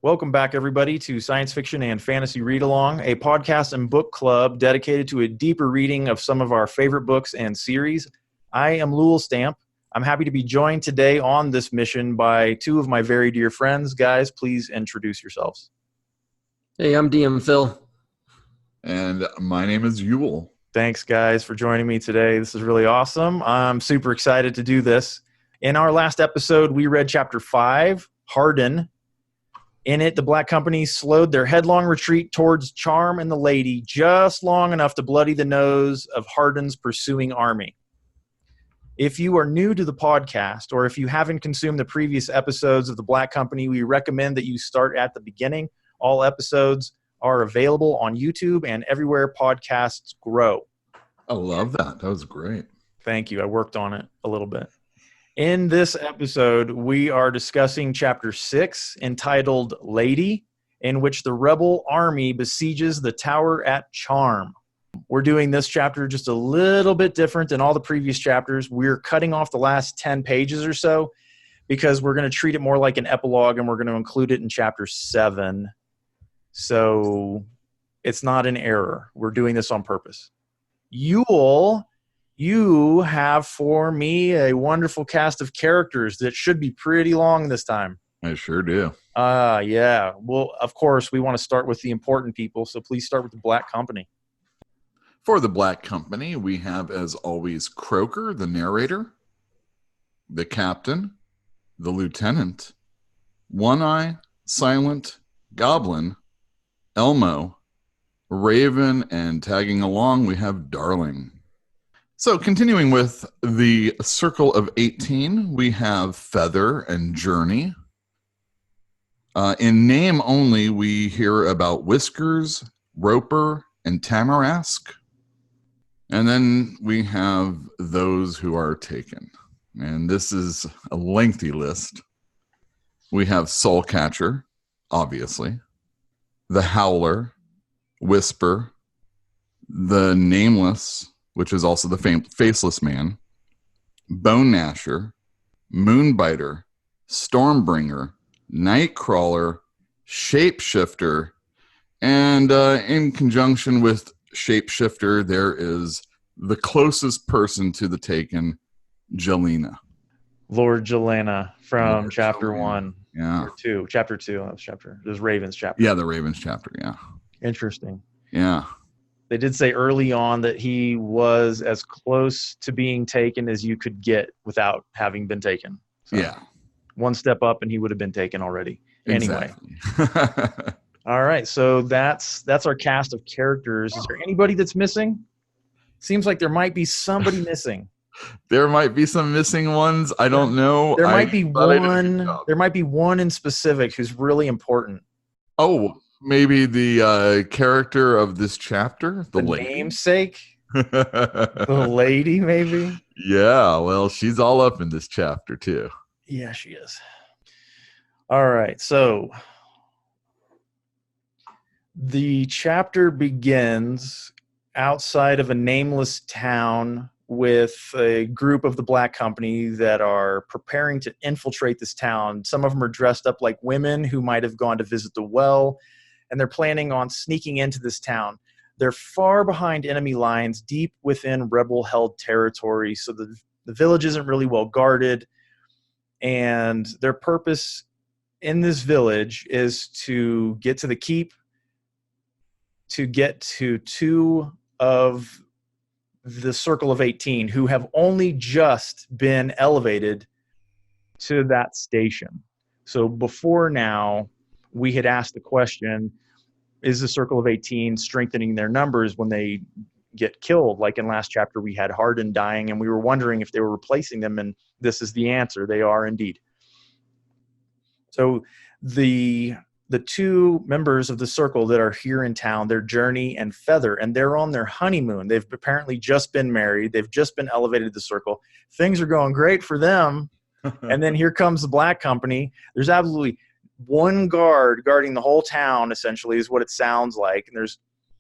Welcome back, everybody, to Science Fiction and Fantasy Read Along, a podcast and book club dedicated to a deeper reading of some of our favorite books and series. I am Lewel Stamp. I'm happy to be joined today on this mission by two of my very dear friends. Guys, please introduce yourselves. Hey, I'm DM Phil. And my name is Lewel. Thanks, guys, for joining me today. This is really awesome. I'm super excited to do this. In our last episode, we read Chapter 5, Hardin. In it, the Black Company slowed their headlong retreat towards Charm and the Lady just long enough to bloody the nose of Hardin's pursuing army. If you are new to the podcast, or if you haven't consumed the previous episodes of the Black Company, we recommend that you start at the beginning. All episodes are available on YouTube and everywhere podcasts grow. I love that. That was great. Thank you. I worked on it a little bit. In this episode, we are discussing Chapter 6, entitled Lady, in which the rebel army besieges the tower at Charm. We're doing this chapter just a little bit different than all the previous chapters. We're cutting off the last 10 pages or so because we're going to treat it more like an epilogue, and we're going to include it in Chapter 7. So it's not an error. We're doing this on purpose. You have for me a wonderful cast of characters that should be pretty long this time. I sure do. Yeah. Well, of course, we want to start with the important people, so please start with the Black Company. For the Black Company, we have, as always, Croaker, the narrator, the captain, the lieutenant, One-Eye, Silent, Goblin, Elmo, Raven, and tagging along, we have Darling. So continuing with the Circle of 18, we have Feather and Journey. In name only, we hear about Whiskers, Roper, and Tamarask. And then we have those who are taken. And this is a lengthy list. We have Soulcatcher, obviously. The Howler, Whisper, the Nameless, which is also the Faceless Man, Bone Gnasher, Moonbiter, Stormbringer, Nightcrawler, Shapeshifter, and in conjunction with Shapeshifter, there is the closest person to the Taken, Jelena. Lord Jelena from Lord Chapter Jelena. 1. Yeah. Or 2. Chapter 2. That was chapter. It was Raven's chapter. Yeah, the Ravens chapter, yeah. Interesting. Yeah. They did say early on that he was as close to being taken as you could get without having been taken. So Yeah. one step up and he would have been taken already. Anyway. Exactly. All right. So that's our cast of characters. Is there anybody that's missing? Seems like there might be somebody missing. There might be some missing ones. I don't know. There might be one. There might be one in specific who's really important. Oh, maybe the character of this chapter, the lady? Namesake, the lady, maybe. Yeah, well, she's all up in this chapter too. Yeah, she is. All right, so the chapter begins outside of a nameless town with a group of the Black Company that are preparing to infiltrate this town. Some of them are dressed up like women who might have gone to visit the well, and they're planning on sneaking into this town. They're far behind enemy lines, deep within rebel-held territory, so the village isn't really well guarded, and their purpose in this village is to get to the keep, to get to two of the Circle of 18 who have only just been elevated to that station. So before now, we had asked the question, is the Circle of 18 strengthening their numbers when they get killed? Like in last chapter, we had Hardin dying, and we were wondering if they were replacing them, and this is the answer. They are indeed. So the two members of the Circle that are here in town, they're Journey and Feather, and they're on their honeymoon. They've apparently just been married. They've just been elevated to the Circle. Things are going great for them. And then here comes the Black Company. There's absolutely one guard guarding the whole town, essentially, is what it sounds like. And there's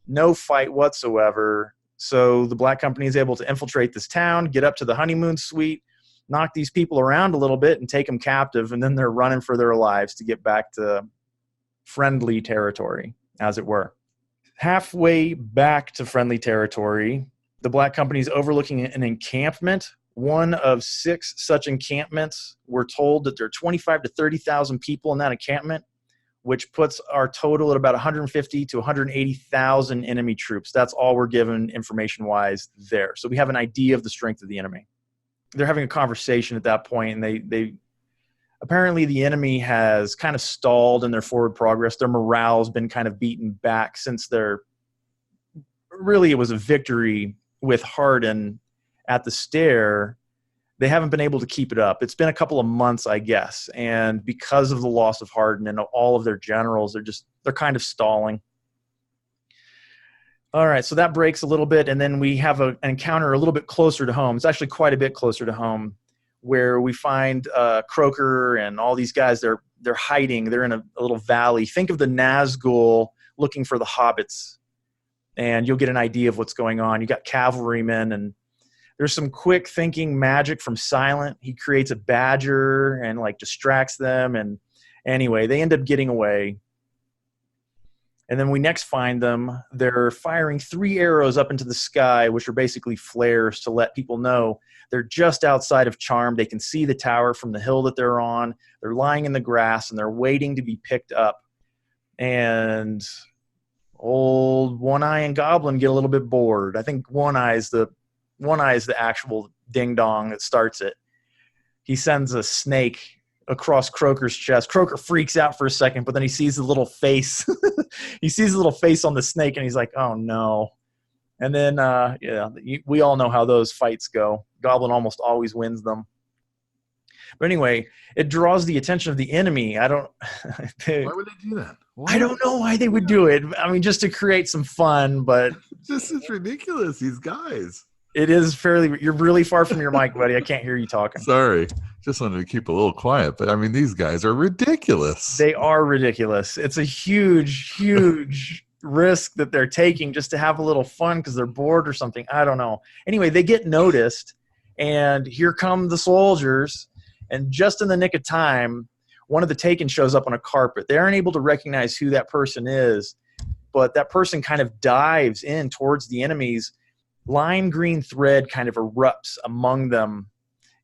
no fight whatsoever. So the Black Company is able to infiltrate this town, get up to the honeymoon suite, knock these people around a little bit, and take them captive. And then they're running for their lives to get back to friendly territory, as it were. Halfway back to friendly territory, the Black Company is overlooking an encampment. One of 6 such encampments. We're told that there are 25 to 30,000 people in that encampment, which puts our total at about 150 to 180,000 enemy troops. That's all we're given information-wise there. So we have an idea of the strength of the enemy. They're having a conversation at that point, and they apparently the enemy has kind of stalled in their forward progress. Their morale's been kind of beaten back since it was a victory with Hardin at the Stair. They haven't been able to keep it up. It's been a couple of months, I guess. And because of the loss of Hardin and all of their generals, they're kind of stalling. All right, so that breaks a little bit. And then we have an encounter a little bit closer to home. It's actually quite a bit closer to home, where we find Croker and all these guys. They're hiding. They're in a little valley. Think of the Nazgul looking for the hobbits, and you'll get an idea of what's going on. You got cavalrymen, and there's some quick thinking magic from Silent. He creates a badger and distracts them. And anyway, they end up getting away. And then we next find them. They're firing 3 arrows up into the sky, which are basically flares to let people know they're just outside of Charm. They can see the tower from the hill that they're on. They're lying in the grass, and they're waiting to be picked up. And old One Eye and Goblin get a little bit bored. I think One Eye is the actual ding-dong that starts it. He sends a snake across Croker's chest. Croker freaks out for a second, but then he sees the little face. He sees the little face on the snake, and he's like, oh, no. And then, we all know how those fights go. Goblin almost always wins them. But anyway, it draws the attention of the enemy. Why would they do that? I don't know why they would do it. I mean, just to create some fun, but... It's ridiculous, these guys. It is you're really far from your mic, buddy. I can't hear you talking. Sorry. Just wanted to keep a little quiet. But, I mean, these guys are ridiculous. They are ridiculous. It's a huge, huge risk that they're taking just to have a little fun because they're bored or something. I don't know. Anyway, they get noticed, and here come the soldiers. And just in the nick of time, one of the Taken shows up on a carpet. They aren't able to recognize who that person is, but that person kind of dives in towards the enemies. Lime green thread kind of erupts among them,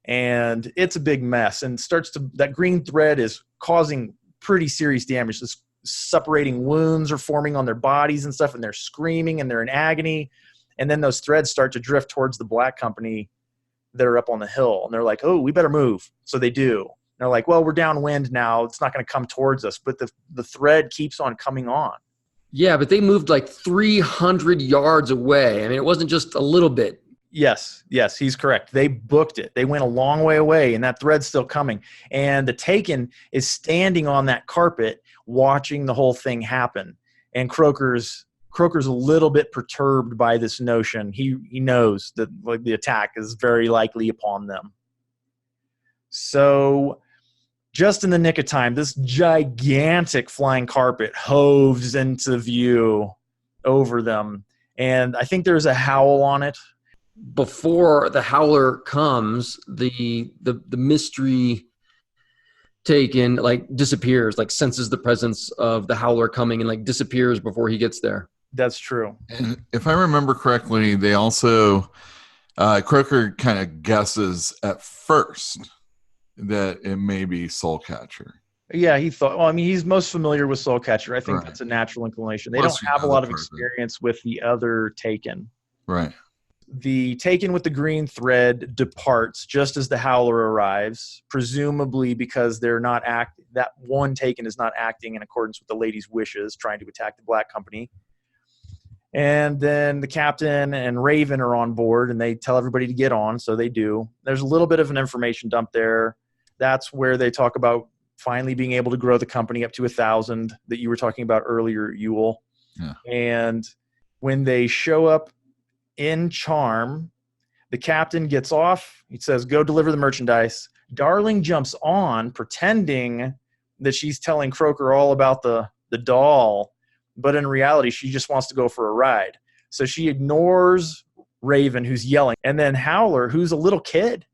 and it's a big mess, and that green thread is causing pretty serious damage. This separating wounds are forming on their bodies and stuff, and they're screaming and they're in agony. And then those threads start to drift towards the Black Company that are up on the hill, and they're like, oh, we better move. So they do. And they're like, well, we're downwind now. It's not going to come towards us, but the thread keeps on coming on. Yeah, but they moved 300 yards away. I mean, it wasn't just a little bit. Yes, he's correct. They booked it. They went a long way away, and that thread's still coming. And the Taken is standing on that carpet watching the whole thing happen. And Croker's a little bit perturbed by this notion. He knows that the attack is very likely upon them. So just in the nick of time, this gigantic flying carpet hoves into view over them. And I think there's a howl on it. Before the howler comes, the mystery Taken disappears, senses the presence of the howler coming and disappears before he gets there. That's true. And if I remember correctly, they also Croker kind of guesses at first that it may be Soulcatcher. Yeah, he thought. Well, I mean, he's most familiar with Soulcatcher. I think Right. That's a natural inclination. They Plus, don't have a lot of person. experience with the other Taken. Right. The Taken with the green thread departs just as the howler arrives, presumably because that one Taken is not acting in accordance with the lady's wishes, trying to attack the Black Company. And then the captain and Raven are on board, and they tell everybody to get on, so they do. There's a little bit of an information dump there. That's where they talk about finally being able to grow the company up to 1,000 that you were talking about earlier, Lewel. Yeah. And when they show up in Charm, the captain gets off. He says, go deliver the merchandise. Darling jumps on, pretending that she's telling Croker all about the doll, but in reality, she just wants to go for a ride. So she ignores Raven, who's yelling, and then Howler, who's a little kid,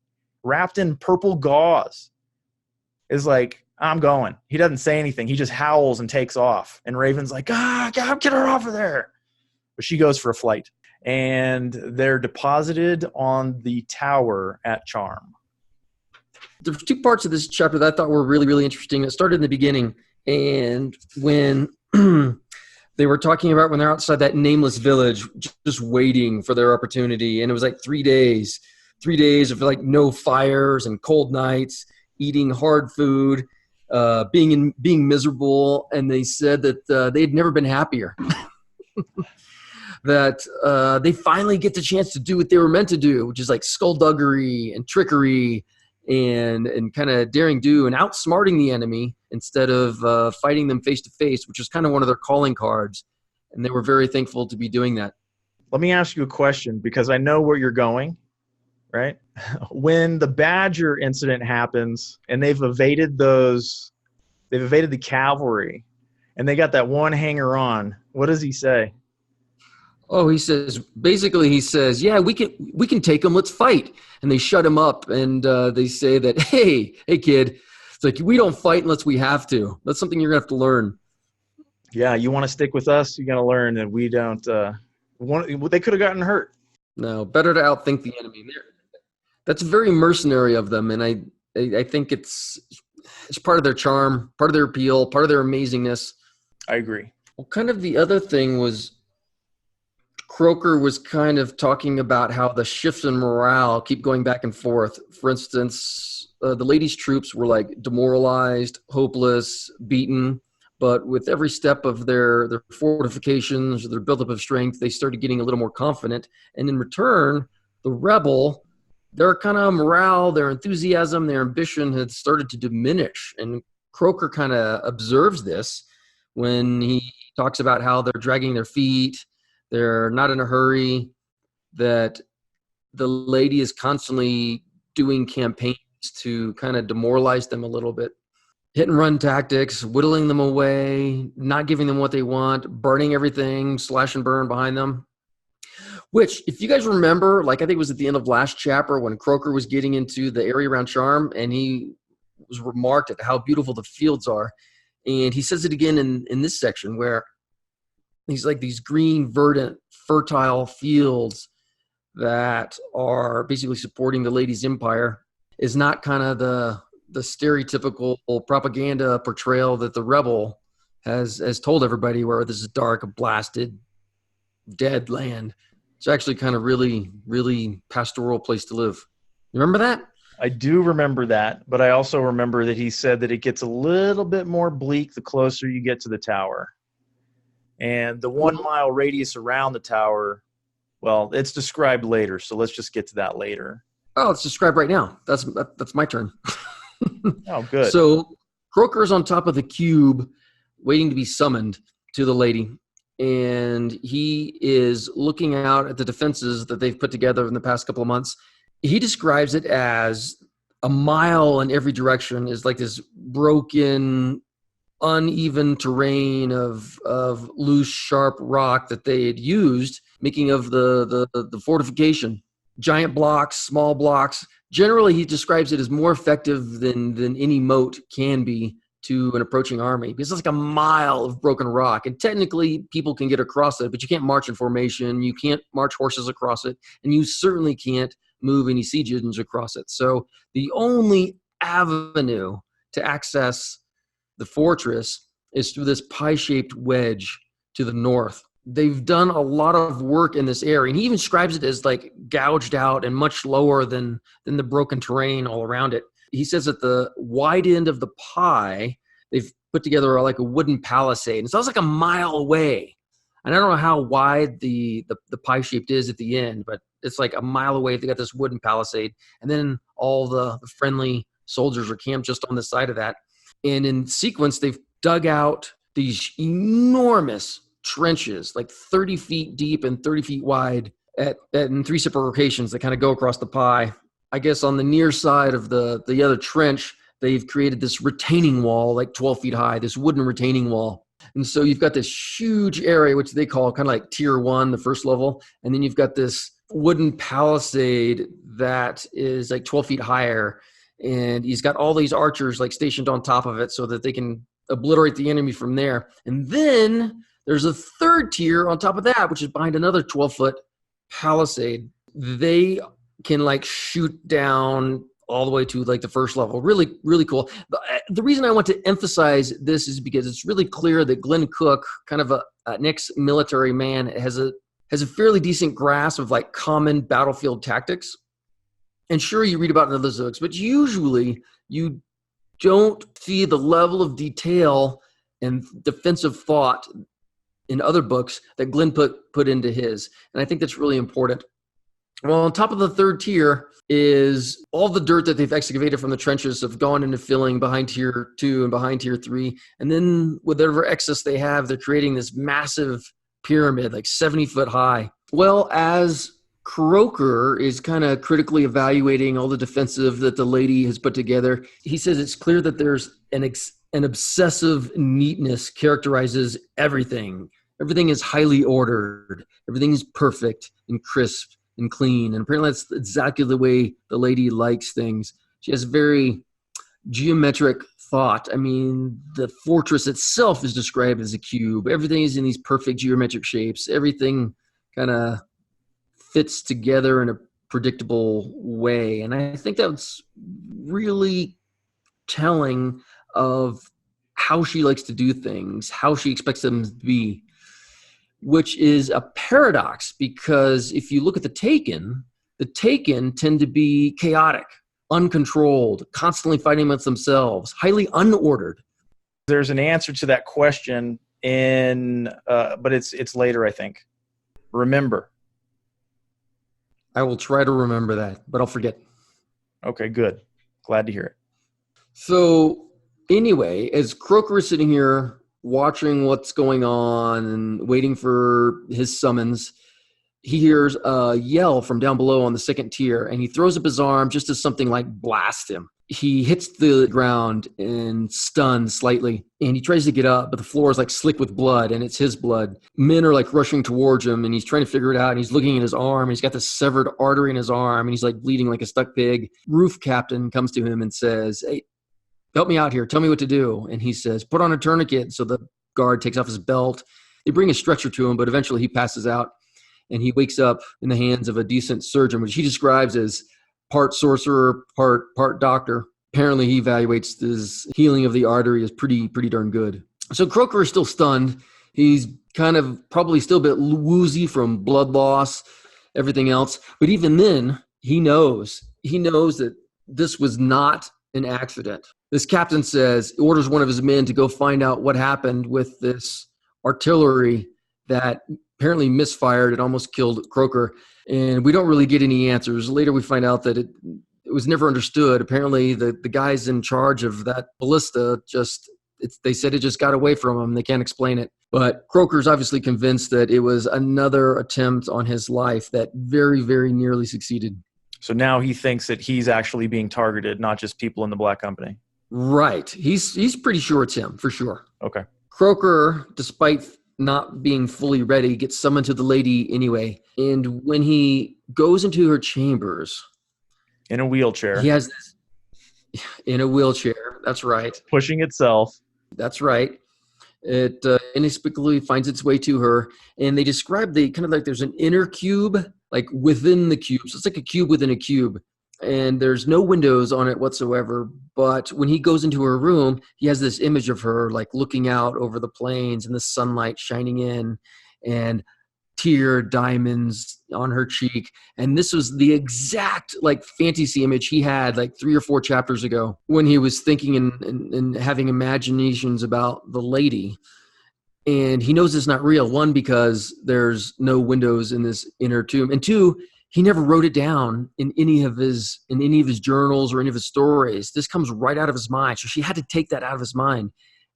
wrapped in purple gauze, is like, I'm going. He doesn't say anything. He just howls and takes off. And Raven's like, God, get her off of there. But she goes for a flight. And they're deposited on the tower at Charm. There's two parts of this chapter that I thought were really, really interesting. It started in the beginning. And when they were talking about when they're outside that nameless village, just waiting for their opportunity. And it was like 3 days of like no fires and cold nights, eating hard food, being miserable. And they said that they'd never been happier. That they finally get the chance to do what they were meant to do, which is like skullduggery and trickery and kind of daring do and outsmarting the enemy instead of fighting them face to face, which is kind of one of their calling cards. And they were very thankful to be doing that. Let me ask you a question, because I know where you're going, right? When the Badger incident happens and they've evaded the cavalry and they got that one hanger on, what does he say? Oh, he says, yeah, we can take him. Let's fight. And they shut him up. And they say that, hey, kid, it's like, we don't fight unless we have to. That's something you're going to have to learn. Yeah, you want to stick with us, you got to learn that we don't they could have gotten hurt. No, better to outthink the enemy. That's very mercenary of them. And I think it's part of their charm, part of their appeal, part of their amazingness. I agree. Well, kind of the other thing was, Croker was kind of talking about how the shifts in morale keep going back and forth. For instance, the ladies' troops were like demoralized, hopeless, beaten. But with every step of their fortifications, their buildup of strength, they started getting a little more confident. And in return, the rebel, their kind of morale, their enthusiasm, their ambition had started to diminish. And Croker kind of observes this when he talks about how they're dragging their feet, they're not in a hurry, that the lady is constantly doing campaigns to kind of demoralize them a little bit. Hit and run tactics, whittling them away, not giving them what they want, burning everything, slash and burn behind them. Which, if you guys remember, like I think it was at the end of last chapter when Croker was getting into the area around Charm and he was remarked at how beautiful the fields are. And he says it again in this section where he's like these green, verdant, fertile fields that are basically supporting the lady's empire is not kind of the stereotypical propaganda portrayal that the rebel has told everybody, where this is dark, blasted, dead land. It's actually kind of really, really pastoral place to live. You remember that? I do remember that, but I also remember that he said that it gets a little bit more bleak the closer you get to the tower. And the 1 mile radius around the tower, well, it's described later, so let's just get to that later. Oh, it's described right now. That's my turn. Oh, good. So Croker's on top of the cube waiting to be summoned to the lady. And he is looking out at the defenses that they've put together in the past couple of months. He describes it as a mile in every direction is like this broken, uneven terrain of loose, sharp rock that they had used, making of the fortification. Giant blocks, small blocks. Generally, he describes it as more effective than any moat can be to an approaching army, because it's like a mile of broken rock. And technically, people can get across it, but you can't march in formation. You can't march horses across it. And you certainly can't move any siege engines across it. So the only avenue to access the fortress is through this pie-shaped wedge to the north. They've done a lot of work in this area, and he even describes it as like gouged out and much lower than the broken terrain all around it. He says at the wide end of the pie, they've put together like a wooden palisade. And so it's like a mile away. And I don't know how wide the pie shaped is at the end, but it's like a mile away. They got this wooden palisade. And then all the friendly soldiers are camped just on the side of that. And in sequence, they've dug out these enormous trenches, like 30 feet deep and 30 feet wide in three separate locations that kind of go across the pie. I guess on the near side of the other trench, they've created this retaining wall, like 12 feet high, this wooden retaining wall. And so you've got this huge area, which they call kind of like tier 1, the first level. And then you've got this wooden palisade that is like 12 feet higher. and he's got all these archers like stationed on top of it so that they can obliterate the enemy from there. And then there's a third tier on top of that, which is behind another 12-foot palisade. They can like shoot down all the way to like the first level. Really, really cool. The reason I want to emphasize this is because it's really clear that Glen Cook, kind of an ex-military man, has a fairly decent grasp of like common battlefield tactics. And sure, you read about it in other books, but usually you don't see the level of detail and defensive thought in other books that Glen put into his. And I think that's really important. Well, on top of the third tier is all the dirt that they've excavated from the trenches have gone into filling behind tier 2 and behind tier 3. And then whatever excess they have, they're creating this massive pyramid, like 70 foot high. Well, as Croker is kind of critically evaluating all the defensive that the lady has put together, he says it's clear that there's an obsessive neatness characterizes everything. Everything is highly ordered. Everything is perfect and crisp and clean. And apparently that's exactly the way the lady likes things. She has very geometric thought. I mean, the fortress itself is described as a cube. Everything is in these perfect geometric shapes. Everything kind of fits together in a predictable way. And I think that's really telling of how she likes to do things, how she expects them to be, which is a paradox because if you look at the Taken tend to be chaotic, uncontrolled, constantly fighting amongst themselves, highly unordered. There's an answer to that question but it's later, I think. Remember. I will try to remember that, but I'll forget. Okay, good. Glad to hear it. So anyway, as Croker is sitting here watching what's going on and waiting for his summons, he hears a yell from down below on the second tier, and he throws up his arm just as something like blasts him. He hits the ground and stuns slightly, and he tries to get up, but the floor is like slick with blood, and it's his blood. Men are like rushing towards him, and he's trying to figure it out, and he's looking at his arm, and he's got this severed artery in his arm, and he's like bleeding like a stuck pig. Roof captain comes to him and says, "Hey, help me out here. Tell me what to do." And he says, "Put on a tourniquet." So the guard takes off his belt. They bring a stretcher to him, but eventually he passes out, and he wakes up in the hands of a decent surgeon, which he describes as part sorcerer, part doctor. Apparently he evaluates this healing of the artery as pretty darn good. So Croker is still stunned. He's kind of probably still a bit woozy from blood loss, everything else. But even then, he knows that this was not an accident. This captain orders one of his men to go find out what happened with this artillery that apparently misfired. It almost killed Croker. And we don't really get any answers. Later we find out that it was never understood. Apparently the guys in charge of that ballista they said it just got away from them. They can't explain it. But Croker's obviously convinced that it was another attempt on his life that very, very nearly succeeded. So now he thinks that he's actually being targeted, not just people in the Black Company. Right. He's pretty sure it's him, for sure. Okay. Croker, despite not being fully ready, gets summoned to the lady anyway. And when he goes into her chambers, in a wheelchair. He has this in a wheelchair. That's right. Pushing itself. That's right. It inexplicably finds its way to her. And they describe the kind of like there's an inner cube, like within the cube. So it's like a cube within a cube. And there's no windows on it whatsoever. But when he goes into her room, he has this image of her like looking out over the plains and the sunlight shining in and tear diamonds on her cheek. And this was the exact like fantasy image he had like 3 or 4 chapters ago when he was thinking and having imaginations about the lady. And he knows it's not real. 1, because there's no windows in this inner tomb, and 2, he never wrote it down in any of his journals or any of his stories. This comes right out of his mind. So she had to take that out of his mind.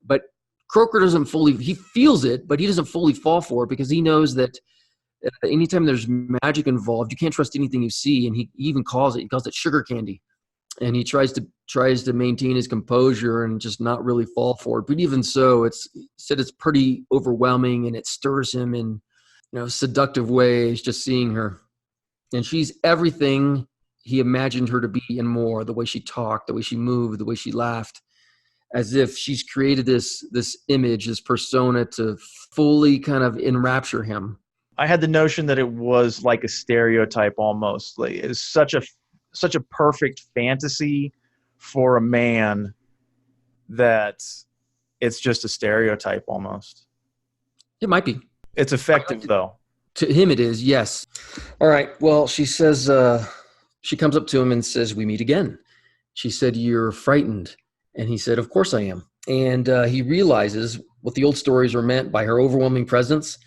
But Croker he feels it, but he doesn't fully fall for it because he knows that anytime there's magic involved, you can't trust anything you see. And he even calls it sugar candy. And he tries to maintain his composure and just not really fall for it. But even so, it's pretty overwhelming, and it stirs him in seductive ways just seeing her. And she's everything he imagined her to be and more, the way she talked, the way she moved, the way she laughed, as if she's created this image, this persona to fully kind of enrapture him. I had the notion that it was like a stereotype almost. Like it's such a perfect fantasy for a man that it's just a stereotype almost. It might be. It's effective though. To him it is, yes. All right. Well, she says, she comes up to him and says, "We meet again." She said, "You're frightened." And he said, "Of course I am." And he realizes what the old stories are meant by her overwhelming presence,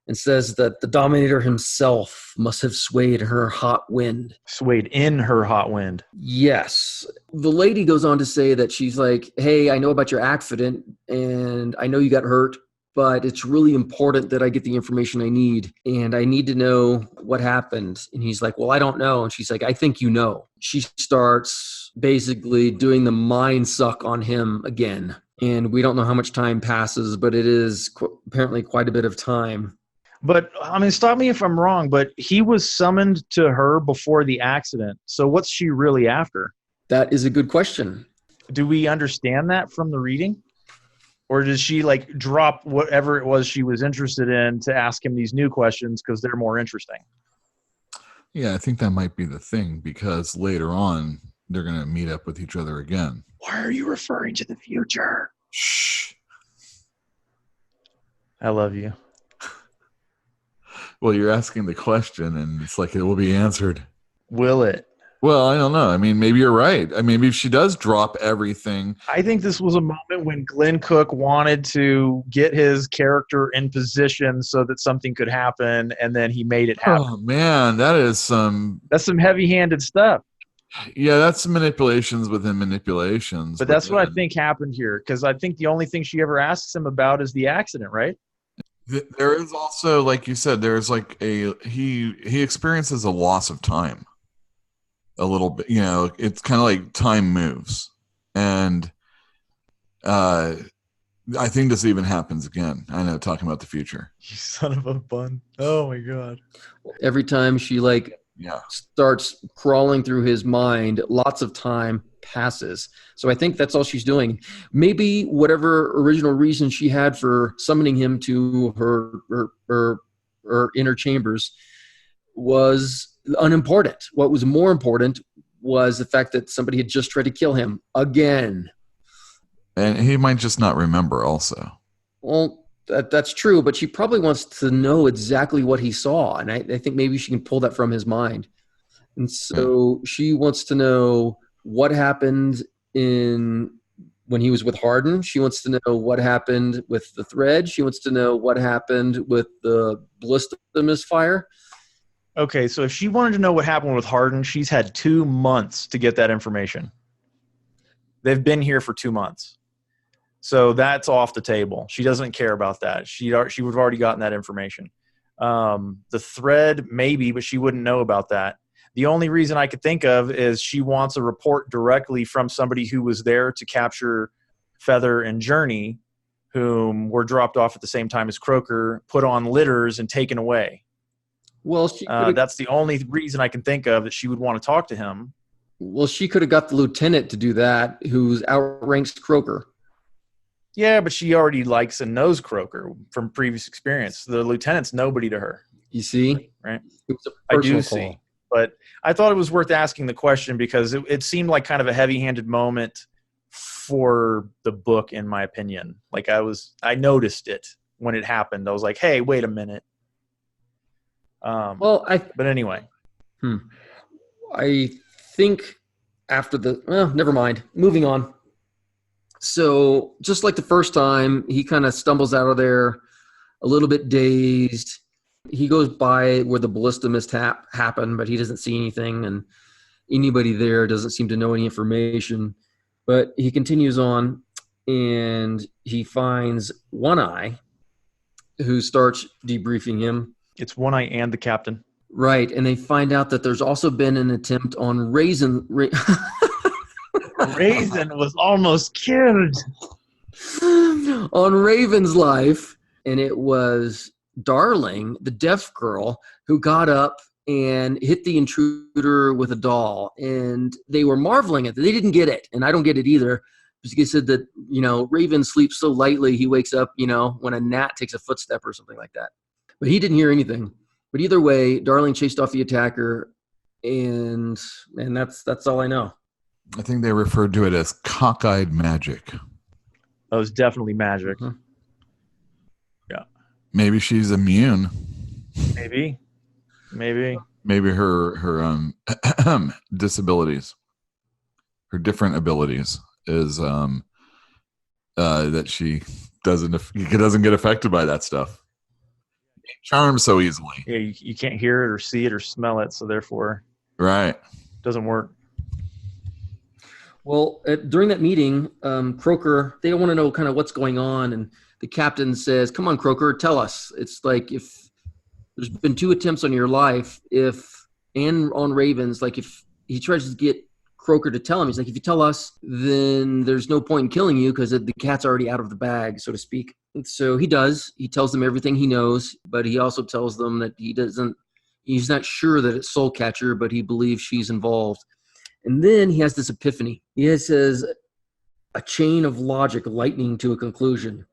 and says that the Dominator himself must have swayed her hot wind. Swayed in her hot wind. Yes. The lady goes on to say that she's like, "Hey, I know about your accident, and I know you got hurt, but it's really important that I get the information I need, and I need to know what happened." And he's like, "Well, I don't know." And she's like, "I think you know." She starts basically doing the mind suck on him again. And we don't know how much time passes, but it is apparently quite a bit of time. But, I mean, stop me if I'm wrong, but he was summoned to her before the accident. So what's she really after? That is a good question. Do we understand that from the reading? Or does she, like, drop whatever it was she was interested in to ask him these new questions because they're more interesting? Yeah, I think that might be the thing, because later on, they're going to meet up with each other again. Why are you referring to the future? Shh. I love you. Well, you're asking the question, and it's like it will be answered. Will it? Well, I don't know. I mean, maybe you're right. I mean, maybe if she does drop everything. I think this was a moment when Glen Cook wanted to get his character in position so that something could happen, and then he made it happen. Oh, man, that's some heavy-handed stuff. Yeah, that's some manipulations within manipulations. But that's what I think happened here, because I think the only thing she ever asks him about is the accident, right? There is also, like you said, there's like he experiences a loss of time a little bit. You know, it's kind of like time moves. And I think this even happens again. I know, talking about the future. You son of a bun. Oh, my God. Every time she, starts crawling through his mind, lots of time passes. So I think that's all she's doing. Maybe whatever original reason she had for summoning him to her inner chambers was unimportant. What was more important was the fact that somebody had just tried to kill him again. And he might just not remember also. Well, that's true, but she probably wants to know exactly what he saw. And I think maybe she can pull that from his mind. And so she wants to know what happened when he was with Hardin. She wants to know what happened with the thread. She wants to know what happened with the ballista misfire. Okay, so if she wanted to know what happened with Hardin, she's had 2 months to get that information. They've been here for 2 months. So that's off the table. She doesn't care about that. She would have already gotten that information. The thread, maybe, but she wouldn't know about that. The only reason I could think of is she wants a report directly from somebody who was there to capture Feather and Journey, whom were dropped off at the same time as Croker, put on litters, and taken away. Well, that's the only reason I can think of that she would want to talk to him. Well, she could have got the lieutenant to do that, who's outranks Croker. Yeah, but she already likes and knows Croker from previous experience. The lieutenant's nobody to her. You see? Right? It was I do see. But I thought it was worth asking the question because it seemed like kind of a heavy-handed moment for the book, in my opinion. Like I noticed it when it happened. I was like, hey, wait a minute. But anyway. I think after never mind. Moving on. So just like the first time, he kind of stumbles out of there a little bit dazed. He goes by where the ballista mishap happened, but he doesn't see anything, and anybody there doesn't seem to know any information. But he continues on, and he finds One Eye, who starts debriefing him. It's One Eye and the captain. Right, and they find out that there's also been an attempt on Raisin was almost killed. On Raven's life, and it was Darling, the deaf girl, who got up and hit the intruder with a doll. And they were marveling at it. They didn't get it, and I don't get it either. Because he said that, Raven sleeps so lightly, he wakes up, when a gnat takes a footstep or something like that. But he didn't hear anything. But either way, Darling chased off the attacker, and that's all I know. I think they referred to it as cockeyed magic. That was definitely magic. Mhm. Yeah. Maybe she's immune. Maybe. Maybe her disabilities, her different abilities is that she doesn't get affected by that stuff. Charmed so easily. Yeah, you can't hear it or see it or smell it, so therefore, Right. it doesn't work. Well, during that meeting, Croker, they want to know kind of what's going on, and the captain says, "Come on, Croker, tell us." It's like, if there's been 2 attempts on your life, and on Ravens, like if he tries to get Croker to tell him, he's like, if you tell us, then there's no point in killing you because the cat's already out of the bag, so to speak. And so he does. He tells them everything he knows, but he also tells them that he's not sure that it's Soulcatcher, but he believes she's involved. And then he has this epiphany. He says a chain of logic lightning to a conclusion.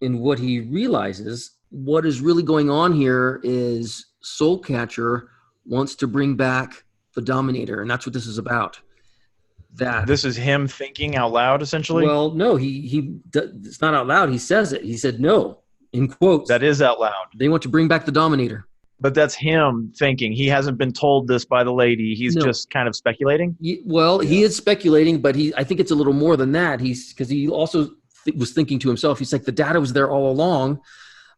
And what he realizes, what is really going on here is Soulcatcher wants to bring back the Dominator, and that's what this is about. This is him thinking out loud, essentially? Well, no, it's not out loud. He says it. He said no, in quotes. That is out loud. They want to bring back the Dominator. But that's him thinking. He hasn't been told this by the lady. He's just kind of speculating? He is speculating, but I think it's a little more than that. Because he also was thinking to himself, he's like, the data was there all along.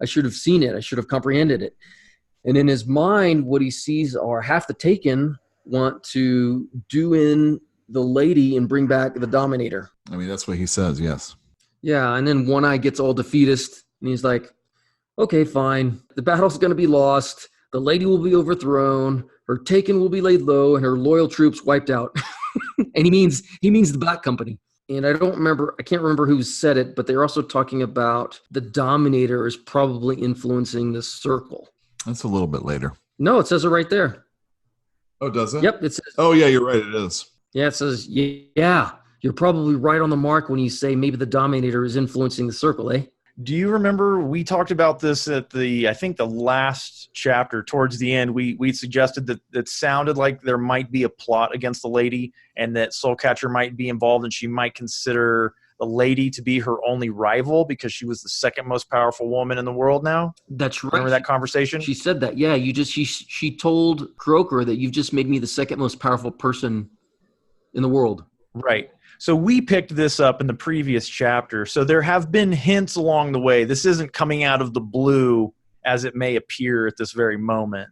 I should have seen it. I should have comprehended it. And in his mind, what he sees are half the Taken want to do in the lady and bring back the Dominator. I mean, that's what he says, yes. Yeah, and then One Eye gets all defeatist, and he's like, okay, fine. The battle's going to be lost. The lady will be overthrown. Her Taken will be laid low, and her loyal troops wiped out. And he means the Black Company. And I can't remember who said it, but they're also talking about the Dominator is probably influencing the Circle. That's a little bit later. No, it says it right there. Oh, does it? Yep, it says. Oh, yeah, you're right. It is. Yeah, it says, yeah, you're probably right on the mark when you say maybe the Dominator is influencing the Circle, eh? Do you remember we talked about this at I think the last chapter towards the end? We suggested that it sounded like there might be a plot against the lady and that Soulcatcher might be involved and she might consider the lady to be her only rival because she was the second most powerful woman in the world now. That's right. Remember that conversation? She said that. Yeah, she told Croker that you've just made me the second most powerful person in the world. Right. So we picked this up in the previous chapter. So there have been hints along the way. This isn't coming out of the blue as it may appear at this very moment.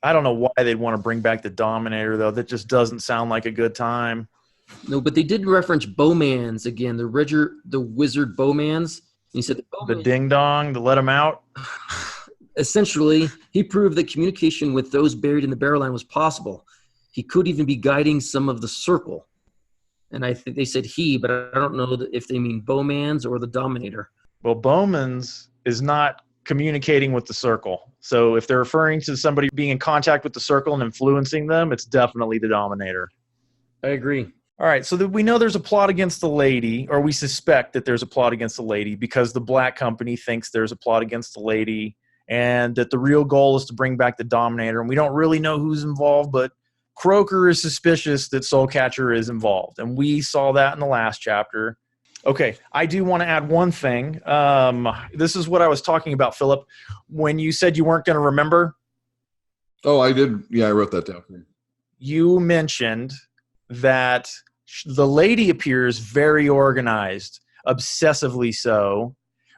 I don't know why they'd want to bring back the Dominator, though. That just doesn't sound like a good time. No, but they did reference Bowmans again, the wizard Bowmans. He said the ding dong to let him out. Essentially, he proved that communication with those buried in the Barrowland was possible. He could even be guiding some of the Circle. And I think they said he, but I don't know if they mean Bowmans or the Dominator. Well, Bowmans is not communicating with the Circle. So if they're referring to somebody being in contact with the Circle and influencing them, it's definitely the Dominator. I agree. All right, so we know there's a plot against the lady, or we suspect that there's a plot against the lady because the Black Company thinks there's a plot against the lady and that the real goal is to bring back the Dominator. And we don't really know who's involved, but Croker is suspicious that Soulcatcher is involved, and we saw that in the last chapter. Okay, I do want to add one thing. This is what I was talking about, Philip, when you said you weren't going to remember. Oh, I did. Yeah, I wrote that down for you. You mentioned that the lady appears very organized, obsessively so,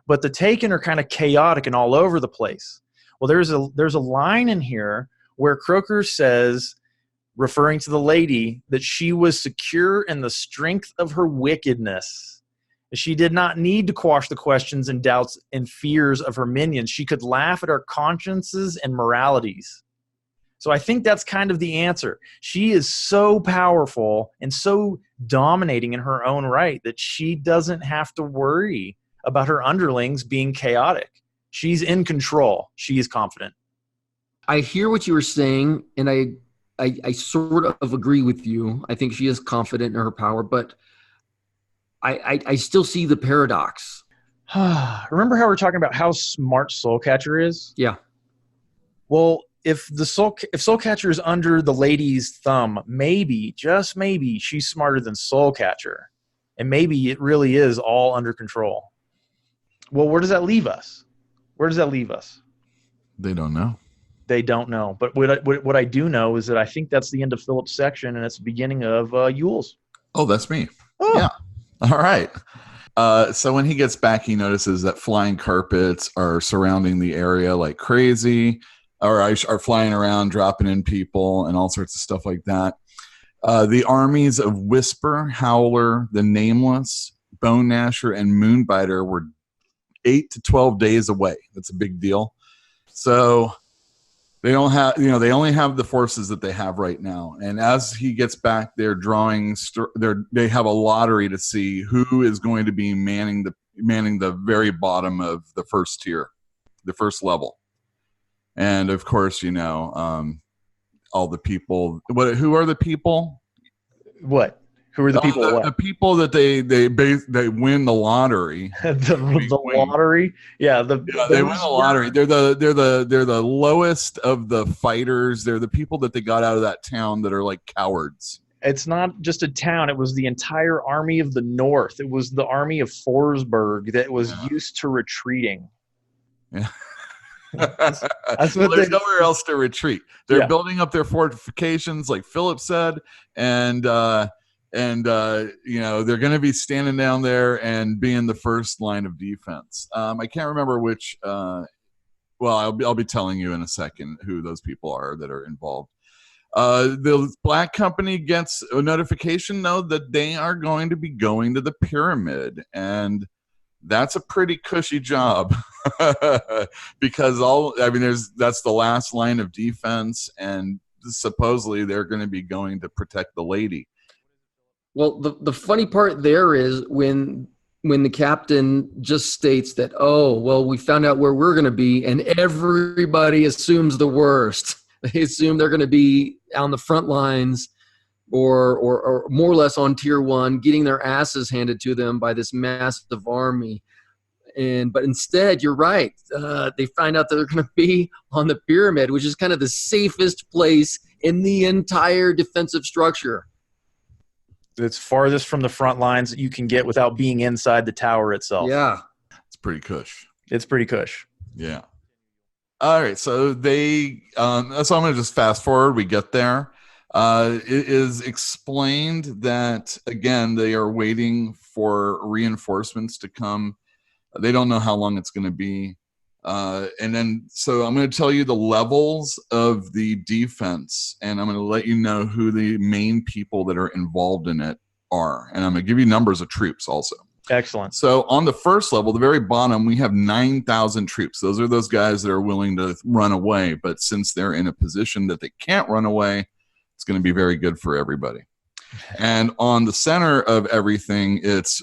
but the Taken are kind of chaotic and all over the place. Well, there's a line in here where Croker says, referring to the lady, that she was secure in the strength of her wickedness. She did not need to quash the questions and doubts and fears of her minions. She could laugh at her consciences and moralities. So I think that's kind of the answer. She is so powerful and so dominating in her own right that she doesn't have to worry about her underlings being chaotic. She's in control. She is confident. I hear what you were saying, and I sort of agree with you. I think she is confident in her power, but I still see the paradox. Remember how we're talking about how smart Soulcatcher is? Yeah. Well, if Soulcatcher is under the lady's thumb, maybe, just maybe, she's smarter than Soulcatcher. And maybe it really is all under control. Well, where does that leave us? Where does that leave us? They don't know. They don't know. But what I do know is that I think that's the end of Philip's section, and it's the beginning of Yule's. Oh, that's me. Oh. Yeah. All right. So when he gets back, he notices that flying carpets are surrounding the area like crazy, or are flying around, dropping in people, and all sorts of stuff like that. The armies of Whisper, Howler, the Nameless, Bone Gnasher, and Moonbiter were 8 to 12 days away. That's a big deal. So they don't have, they only have the forces that they have right now. And as he gets back, they're drawing. They have a lottery to see who is going to be manning the very bottom of the first tier, the first level. And of course, all the people. Who are the people? What? Who are the people? The people that they win the lottery. the lottery? Yeah, they win the lottery. They're the lowest of the fighters. They're the people that they got out of that town that are like cowards. It's not just a town. It was the entire army of the North. It was the army of Forsberg that was used to retreating. Yeah. That's what there's nowhere else to retreat. They're building up their fortifications, like Philip said, and they're going to be standing down there and being the first line of defense. I can't remember which. I'll be telling you in a second who those people are that are involved. The Black Company gets a notification, though, that they are going to be going to the pyramid, and that's a pretty cushy job because that's the last line of defense, and supposedly they're going to be going to protect the lady. Well, the funny part there is when the captain just states that, we found out where we're going to be, and everybody assumes the worst. They assume they're going to be on the front lines or more or less on tier 1, getting their asses handed to them by this massive army. But instead, you're right. They find out that they're going to be on the pyramid, which is kind of the safest place in the entire defensive structure. It's farthest from the front lines that you can get without being inside the tower itself. Yeah. It's pretty cush. It's pretty cush. Yeah. All right. So so I'm going to just fast forward. We get there. It is explained that, again, they are waiting for reinforcements to come. They don't know how long it's going to be. So I'm going to tell you the levels of the defense, and I'm going to let you know who the main people that are involved in it are. And I'm going to give you numbers of troops also. Excellent. So on the first level, the very bottom, we have 9,000 troops. Those are those guys that are willing to run away. But since they're in a position that they can't run away, it's going to be very good for everybody. And on the center of everything, it's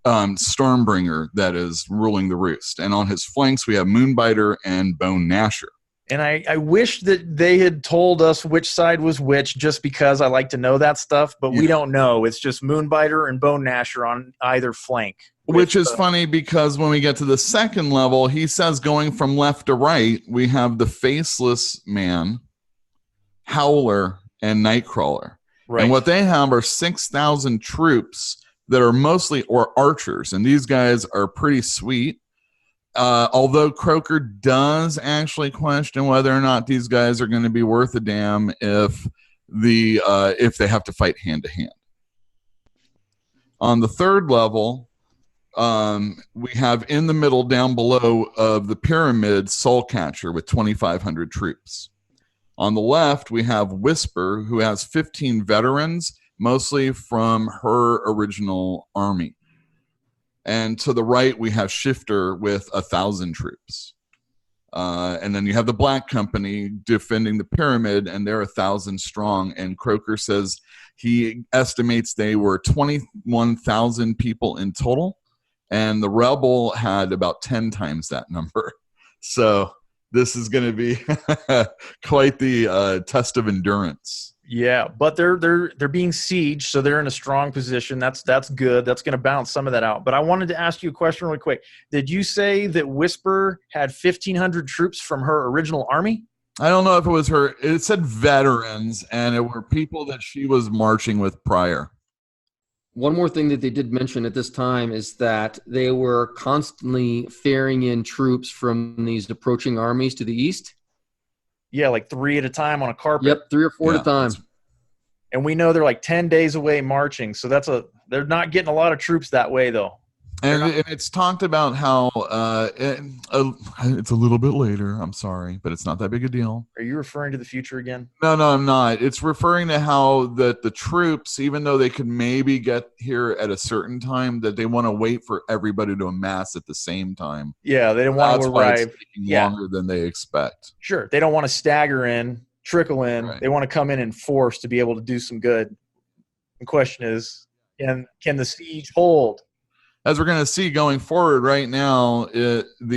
Stormbringer that is ruling the roost. And on his flanks, we have Moonbiter and Bone Gnasher. And I wish that they had told us which side was which, just because I like to know that stuff, but we don't know. It's just Moonbiter and Bone Gnasher on either flank. Which is funny because when we get to the second level, he says going from left to right, we have the Faceless Man, Howler, and Nightcrawler. Right. And what they have are 6,000 troops that are mostly archers, and these guys are pretty sweet. Although Croker does actually question whether or not these guys are going to be worth a damn if they have to fight hand to hand. On the third level, we have in the middle down below of the pyramid Soulcatcher with 2,500 troops. On the left, we have Whisper, who has 15 veterans, mostly from her original army. And to the right, we have Shifter with 1,000 troops. And then you have the Black Company defending the pyramid, and they're 1,000 strong. And Croker says he estimates they were 21,000 people in total, and the Rebel had about 10 times that number. So this is going to be quite the test of endurance. Yeah, but they're being sieged, so they're in a strong position. That's good. That's going to balance some of that out. But I wanted to ask you a question really quick. Did you say that Whisper had 1,500 troops from her original army? I don't know if it was her. It said veterans, and it were people that she was marching with prior. One more thing that they did mention at this time is that they were constantly ferrying in troops from these approaching armies to the east. Yeah, like 3 at a time on a carpet. Yep, 3 or 4 at a time. And we know they're like 10 days away marching, so they're not getting a lot of troops that way though. And it's talked about how it's a little bit later. I'm sorry, but it's not that big a deal. Are you referring to the future again? No, I'm not. It's referring to how that the troops, even though they could maybe get here at a certain time, that they want to wait for everybody to amass at the same time. Yeah, they didn't want to arrive longer than they expect. Sure, they don't want to stagger in, trickle in. Right. They want to come in force to be able to do some good. The question is, can the siege hold? As we're going to see going forward right now, the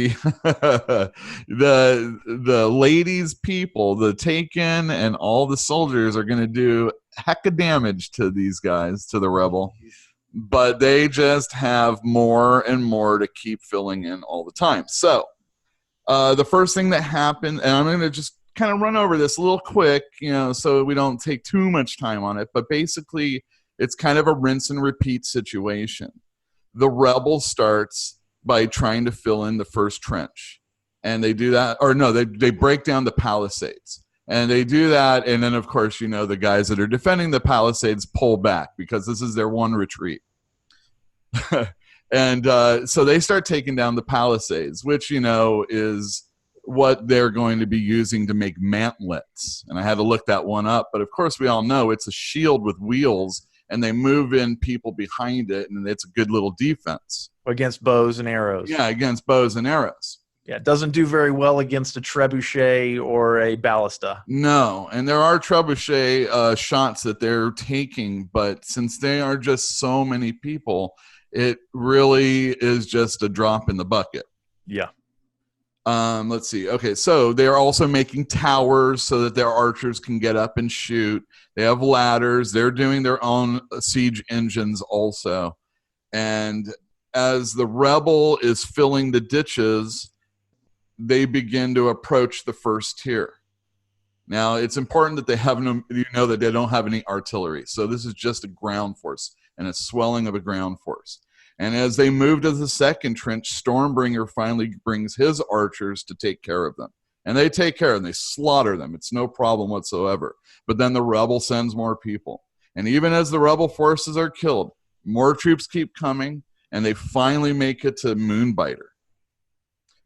ladies' people, the Taken, and all the soldiers are going to do a heck of damage to these guys, to the rebel. But they just have more and more to keep filling in all the time. So the first thing that happened, and I'm going to just kind of run over this a little quick, so we don't take too much time on it. But basically, it's kind of a rinse and repeat situation. The rebel starts by trying to fill in the first trench, and they do that, or no, they break down the palisades, and they do that, and then of course the guys that are defending the palisades pull back because this is their one retreat. And so they start taking down the palisades, which is what they're going to be using to make mantlets. And I had to look that one up, but of course we all know it's a shield with wheels, and they move in people behind it, and it's a good little defense. Against bows and arrows. Yeah, against bows and arrows. Yeah, it doesn't do very well against a trebuchet or a ballista. No, and there are trebuchet shots that they're taking, but since they are just so many people, it really is just a drop in the bucket. Yeah. Let's see. Okay, so they are also making towers so that their archers can get up and shoot. They have ladders. They're doing their own siege engines also. And as the rebel is filling the ditches, they begin to approach the first tier. Now, it's important that they have that they don't have any artillery. So this is just a ground force and a swelling of a ground force. And as they move to the second trench, Stormbringer finally brings his archers to take care of them. And they take care of them. They slaughter them. It's no problem whatsoever. But then the rebel sends more people. And even as the rebel forces are killed, more troops keep coming, and they finally make it to Moonbiter.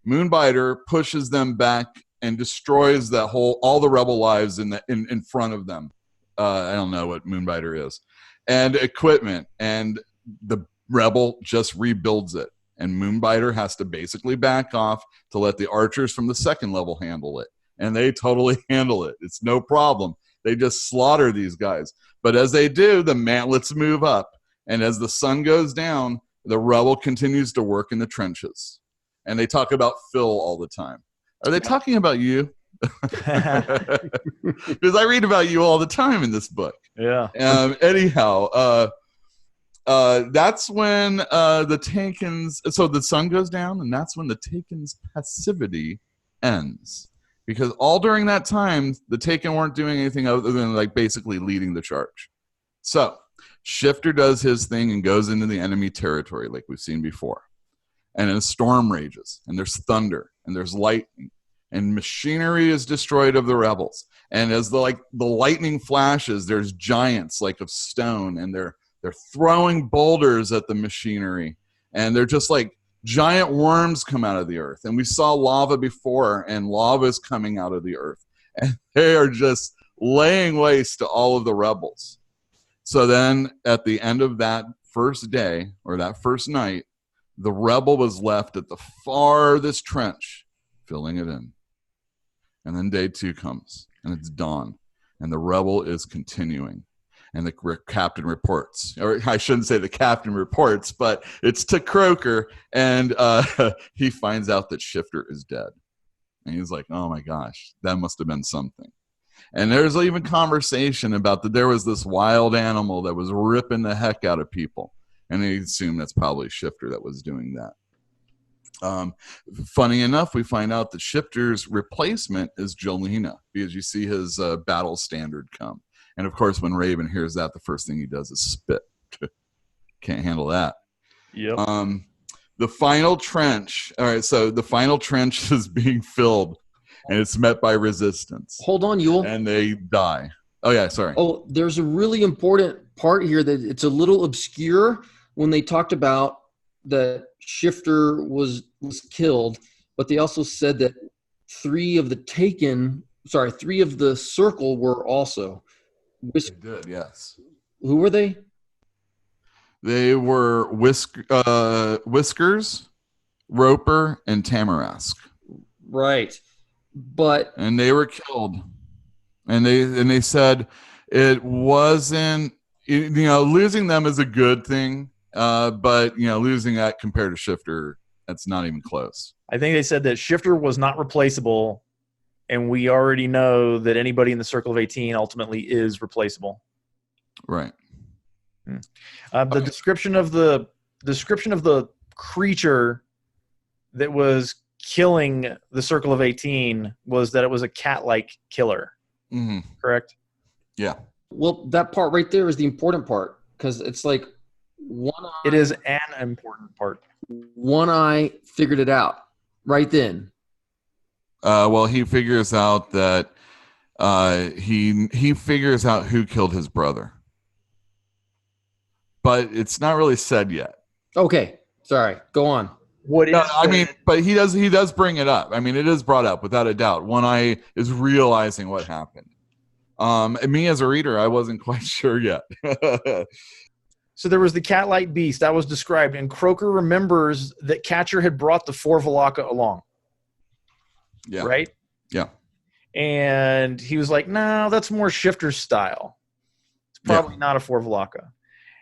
Moonbiter pushes them back and destroys all the rebel lives in front of them. I don't know what Moonbiter is. And equipment. And the rebel just rebuilds it, and Moonbiter has to basically back off to let the archers from the second level handle it, and they totally handle it. It's no problem. They just slaughter these guys. But as they do, the mantlets move up, and as the sun goes down, the rebel continues to work in the trenches. And they talk about Phil all the time. Are they talking about you? Because I read about you all the time in this book. Yeah. Anyhow, that's when the Taken's, so the sun goes down, and that's when the Taken's passivity ends. Because all during that time, the Taken weren't doing anything other than basically leading the charge. So Shifter does his thing and goes into the enemy territory like we've seen before. And a storm rages, and there's thunder, and there's lightning, and machinery is destroyed of the rebels. And as the lightning flashes, there's giants of stone, and they're throwing boulders at the machinery, and they're just giant worms come out of the earth. And we saw lava before, and lava is coming out of the earth, and they are just laying waste to all of the rebels. So then at the end of that first day, or that first night, the rebel was left at the farthest trench, filling it in. And then day 2 comes, and it's dawn, and the rebel is continuing. And the captain reports, or I shouldn't say the captain reports, but it's to Croker, and he finds out that Shifter is dead. And he's like, oh my gosh, that must have been something. And there's even conversation about that there was this wild animal that was ripping the heck out of people. And they assume that's probably Shifter that was doing that. Funny enough, we find out that Shifter's replacement is Jelena, because you see his battle standard come. And of course, when Raven hears that, the first thing he does is spit. Can't handle that. Yep. The final trench. All right, so the final trench is being filled, and it's met by resistance. Hold on, Lewel. And they die. Oh, yeah, sorry. Oh, there's a really important part here that it's a little obscure when they talked about that Shifter was killed, but they also said that three of the circle were also. They did, yes. Who were they? They were Whiskers, Roper, and Tamarask. Right. And they were killed. And they said it wasn't, losing them is a good thing. But losing that compared to Shifter, that's not even close. I think they said that Shifter was not replaceable, and we already know that anybody in the Circle of 18 ultimately is replaceable. Right. The description of the creature that was killing the Circle of 18 was that it was a cat-like killer. Mm-hmm. Correct? Yeah. Well, that part right there is the important part, because it's like One Eye. It is an important part. One Eye figured it out right then. Well, he figures out that he figures out who killed his brother, but it's not really said yet. Okay, sorry. Go on. But he does bring it up. I mean, it is brought up without a doubt. One Eye is realizing what happened. And me as a reader, I wasn't quite sure yet. So there was the cat-like beast that was described, and Croker remembers that Catcher had brought the 4 Valaka along. Yeah. Right? Yeah. And he was like, no, that's more Shifter style. It's probably not a 4 Valaka.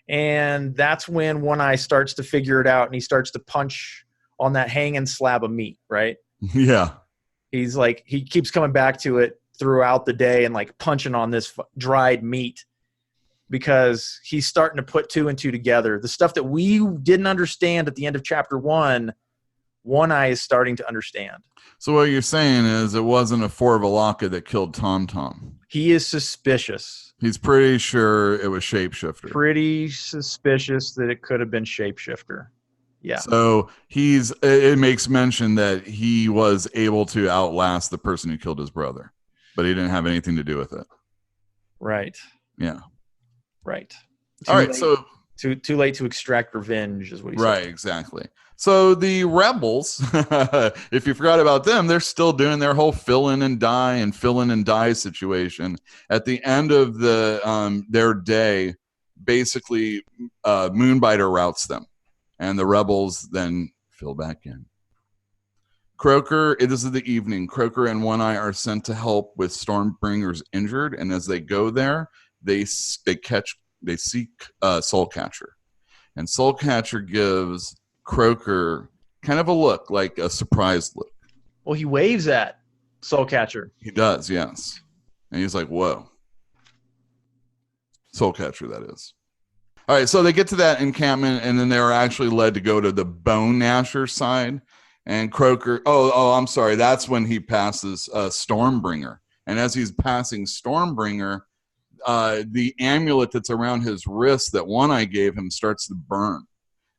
And that's when One Eye starts to figure it out, and he starts to punch on that hanging slab of meat, right? Yeah. He's like, he keeps coming back to it throughout the day and like punching on this dried meat, because he's starting to put 2 and 2 together. The stuff that we didn't understand at the end of chapter 1, One Eye is starting to understand. So what you're saying is it wasn't a 4 Valaka that killed Tom Tom. He is suspicious. He's pretty sure it was Shapeshifter. Pretty suspicious that it could have been Shapeshifter. Yeah. So it makes mention that he was able to outlast the person who killed his brother, but he didn't have anything to do with it. Right. Yeah. Right. All right. So too late to extract revenge is what he said. Right. Exactly. So the rebels, if you forgot about them, they're still doing their whole fill in and die situation. At the end of their day, basically, Moonbiter routs them, and the rebels then fill back in. Croker, this is the evening. Croker and One Eye are sent to help with Stormbringer's injured, and as they go there, they seek Soulcatcher, and Soulcatcher gives Croker kind of a look, like a surprised look. Well, he waves at Soulcatcher. He does, yes. And he's like, whoa. Soulcatcher, that is. All right, so they get to that encampment, and then they are actually led to go to the Bone Gnasher side. And Croker, I'm sorry, that's when he passes Stormbringer. And as he's passing Stormbringer, the amulet that's around his wrist that One Eye gave him starts to burn.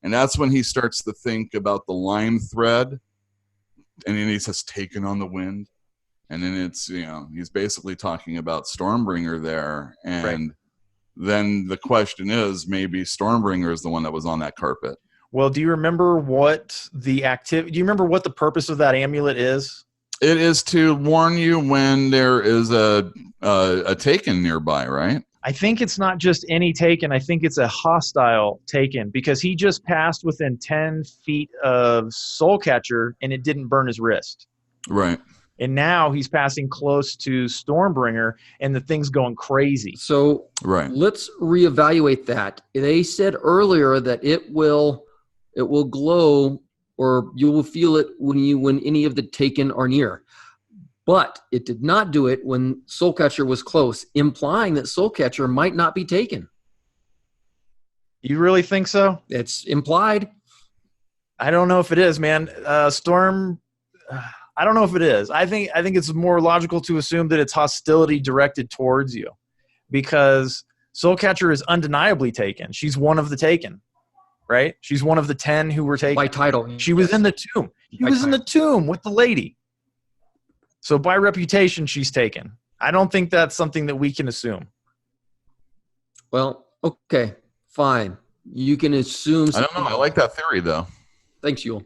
And that's when he starts to think about the lime thread. And then he says, taken on the wind. And then it's, he's basically talking about Stormbringer there. And then the question is, maybe Stormbringer is the one that was on that carpet. Well, do you remember what the purpose of that amulet is? It is to warn you when there is a taken nearby, right? I think it's not just any taken. I think it's a hostile taken, because he just passed within 10 feet of Soulcatcher and it didn't burn his wrist. Right. And now he's passing close to Stormbringer and the thing's going crazy. So let's reevaluate that. They said earlier that it will glow, or you will feel it when any of the taken are near. But it did not do it when Soulcatcher was close, implying that Soulcatcher might not be taken. You really think so? It's implied. I don't know if it is, man. Storm, I don't know if it is. I think it's more logical to assume that it's hostility directed towards you, because Soulcatcher is undeniably taken. She's one of the taken, right? She's one of the 10 who were taken. By title. She was in the tomb. She was in the tomb with the lady. So by reputation, she's taken. I don't think that's something that we can assume. Well, okay, fine. You can assume. I don't know. I like that theory, though. Thanks, Yule.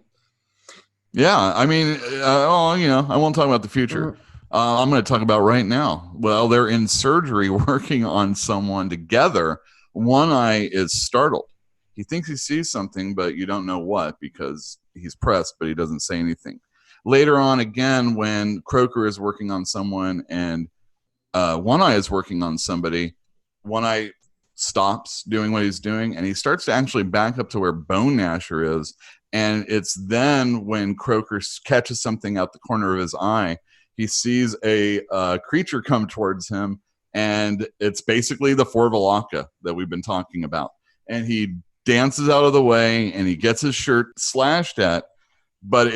Yeah, I mean, I won't talk about the future. I'm going to talk about right now. Well, they're in surgery working on someone together. One Eye is startled. He thinks he sees something, but you don't know what, because he's pressed, but he doesn't say anything. Later on, again, when Croaker is working on someone and One Eye is working on somebody, One Eye stops doing what he's doing, and he starts to actually back up to where Bone Gnasher is. And it's then when Croaker catches something out the corner of his eye, he sees a creature come towards him, and it's basically the Forvalaka that we've been talking about. And he dances out of the way, and he gets his shirt slashed at, but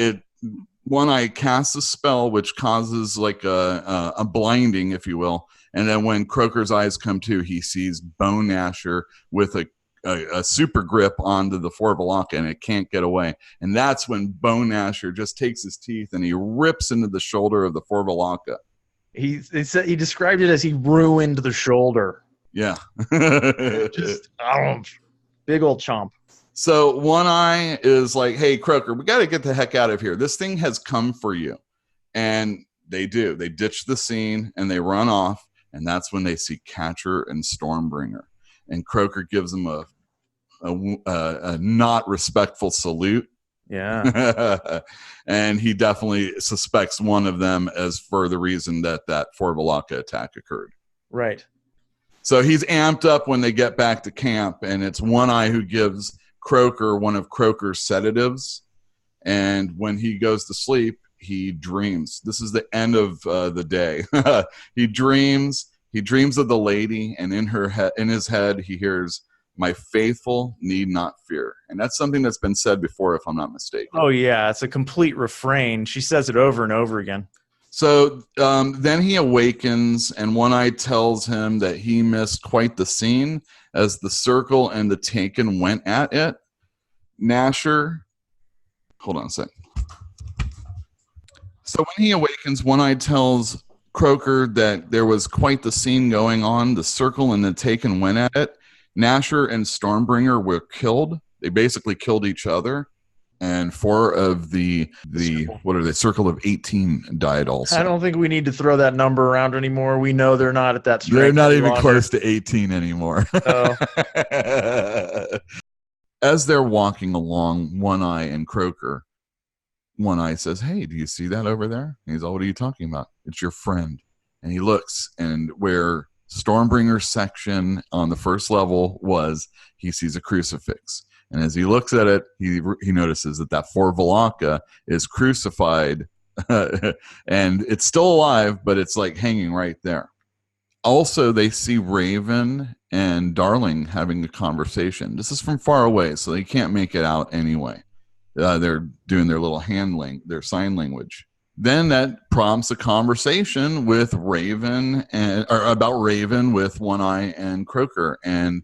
One Eye casts a spell which causes like a blinding, if you will. And then when Croaker's eyes come to, he sees Bone Gnasher with a super grip onto the Forvalaka, and it can't get away. And that's when Bone Gnasher just takes his teeth and he rips into the shoulder of the Forvalaka. He described it as he ruined the shoulder. Yeah. Just big old chomp. So One Eye is like, hey, Croaker, we got to get the heck out of here. This thing has come for you. And they do. They ditch the scene and they run off. And that's when they see Catcher and Stormbringer. And Croaker gives them a not respectful salute. Yeah. And he definitely suspects one of them as for the reason that Forvalaka attack occurred. Right. So he's amped up when they get back to camp, and it's One Eye who gives Croaker one of Croaker's sedatives. And when he goes to sleep, he dreams. This is the end of the day. He dreams of the lady, and in his head, he hears, "My faithful need not fear." And that's something that's been said before, if I'm not mistaken. Oh, yeah. It's a complete refrain. She says it over and over again. So then he awakens, and One Eye tells him that he missed quite the scene as the Circle and the Taken went at it. Gnasher, hold on a sec. So when he awakens, One Eye tells Croaker that there was quite the scene going on. The Circle and the Taken went at it. Gnasher and Stormbringer were killed. They basically killed each other. And 4 of the what are they? Circle of 18 died also. I don't think we need to throw that number around anymore. We know they're not at that strength. They're not even close to 18 anymore. Oh. As they're walking along, One Eye and Croaker, One Eye says, "Hey, do you see that over there?" And he's all, "What are you talking about?" "It's your friend." And he looks, and where Stormbringer's section on the first level was, he sees a crucifix. And as he looks at it, he notices that Forvalaka is crucified, and it's still alive, but it's like hanging right there. Also, they see Raven and Darling having a conversation. This is from far away, so they can't make it out anyway. They're doing their little their sign language. Then that prompts a conversation with Raven about Raven with One Eye and Croaker. And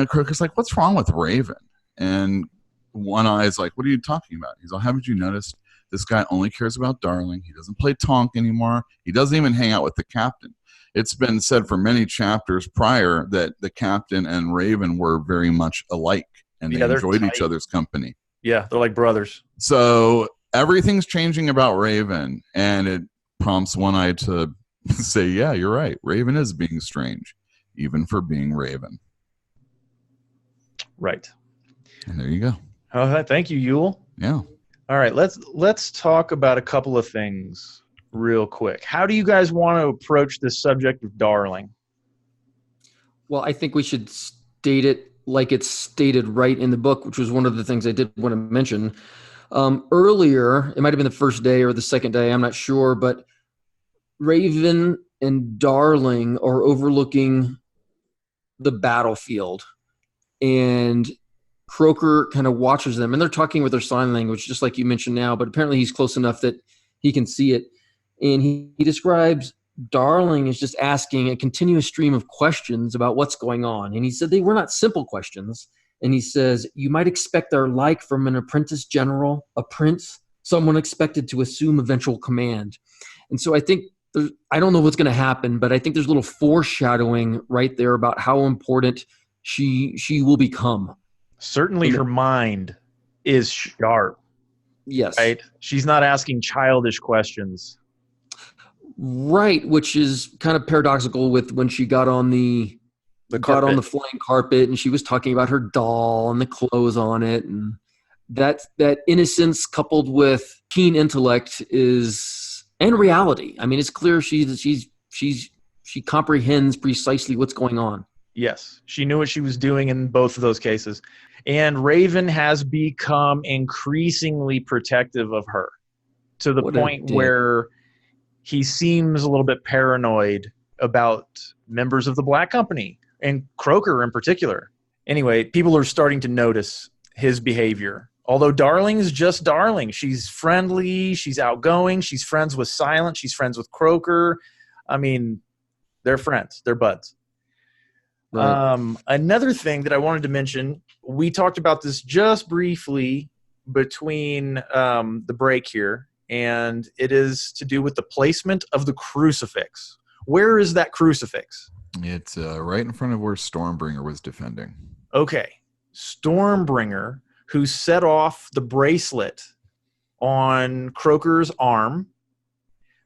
Croaker's like, "What's wrong with Raven?" And One Eye's like, "What are you talking about?" He's like, "Haven't you noticed this guy only cares about Darling? He doesn't play Tonk anymore. He doesn't even hang out with the captain." It's been said for many chapters prior that the captain and Raven were very much alike, and they enjoyed each other's company. Yeah, they're like brothers. So everything's changing about Raven, and it prompts One Eye to say, "Yeah, you're right. Raven is being strange, even for being Raven." Right. And there you go. Oh, thank you, Yule. Yeah. All right, let's talk about a couple of things real quick. How do you guys want to approach this subject of Darling? Well, I think we should state it like it's stated right in the book, which was one of the things I did want to mention. Earlier, it might have been the first day or the second day, I'm not sure, but Raven and Darling are overlooking the battlefield, and Croker kind of watches them, and they're talking with their sign language, just like you mentioned now, but apparently he's close enough that he can see it. And he describes Darling as just asking a continuous stream of questions about what's going on. And he said they were not simple questions. And he says, you might expect their like from an apprentice general, a prince, someone expected to assume eventual command. And so I think, I don't know what's going to happen, but I think there's a little foreshadowing right there about how important she will become. Certainly her mind is sharp. Yes. Right? She's not asking childish questions. Right, which is kind of paradoxical with when she got on the flying carpet and she was talking about her doll and the clothes on it, and that innocence coupled with keen intellect and reality. I mean, it's clear she comprehends precisely what's going on. Yes, she knew what she was doing in both of those cases. And Raven has become increasingly protective of her to the point where he seems a little bit paranoid about members of the Black Company and Croker in particular. Anyway, people are starting to notice his behavior. Although Darling's just Darling. She's friendly, she's outgoing, she's friends with Silent, she's friends with Croker. I mean, they're friends, they're buds. Right. Another thing that I wanted to mention, we talked about this just briefly between the break here, and it is to do with the placement of the crucifix. Where is that crucifix? It's right in front of where Stormbringer was defending. Okay. Stormbringer, who set off the bracelet on Croker's arm.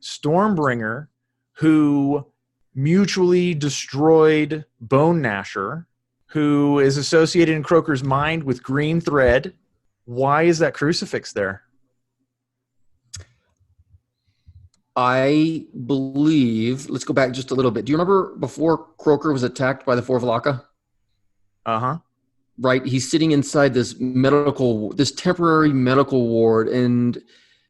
Stormbringer, who mutually destroyed Bone Gnasher, who is associated in Croker's mind with green thread. Why is that crucifix there? I believe, let's go back just a little bit. Do you remember before Croker was attacked by the Four Valaka? Uh-huh. Right. He's sitting inside this temporary medical ward, and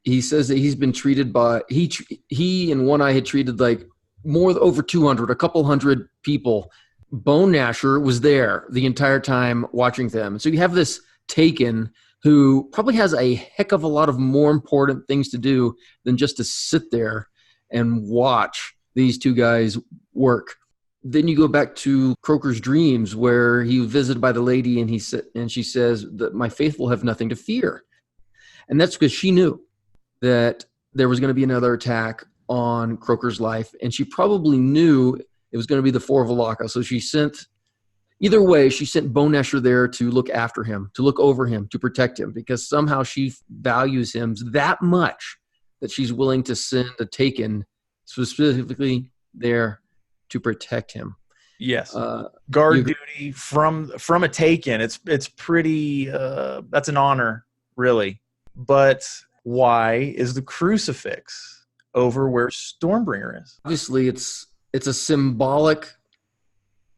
he says that he's been treated by, he and One Eye had treated like over 200, a couple hundred people. Bone Gnasher was there the entire time watching them. So you have this Taken who probably has a heck of a lot of more important things to do than just to sit there and watch these two guys work. Then you go back to Croker's dreams, where he was visited by the lady, and she says that my faithful have nothing to fear. And that's because she knew that there was going to be another attack on Croker's life, and she probably knew it was going to be the Four Valaka. So she sent Bone Gnasher there to look after him, to look over him, to protect him, because somehow she values him that much that she's willing to send a Taken specifically there to protect him. Yes. Guard duty from a Taken. It's pretty, that's an honor, really. But why is the crucifix over where Stormbringer is? Obviously, it's a symbolic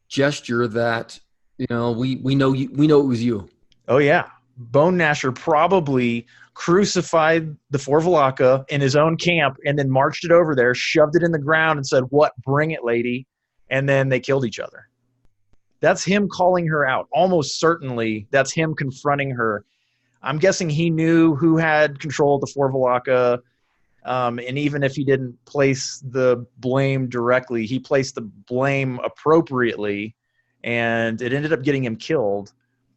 gesture that, we know it was you. Oh yeah. Bone Gnasher probably crucified the Four Valaka in his own camp and then marched it over there, shoved it in the ground and said, "What? Bring it, lady." And then they killed each other. That's him calling her out. Almost certainly that's him confronting her. I'm guessing he knew who had control of the Four Valaka. And even if he didn't place the blame directly, he placed the blame appropriately, and it ended up getting him killed.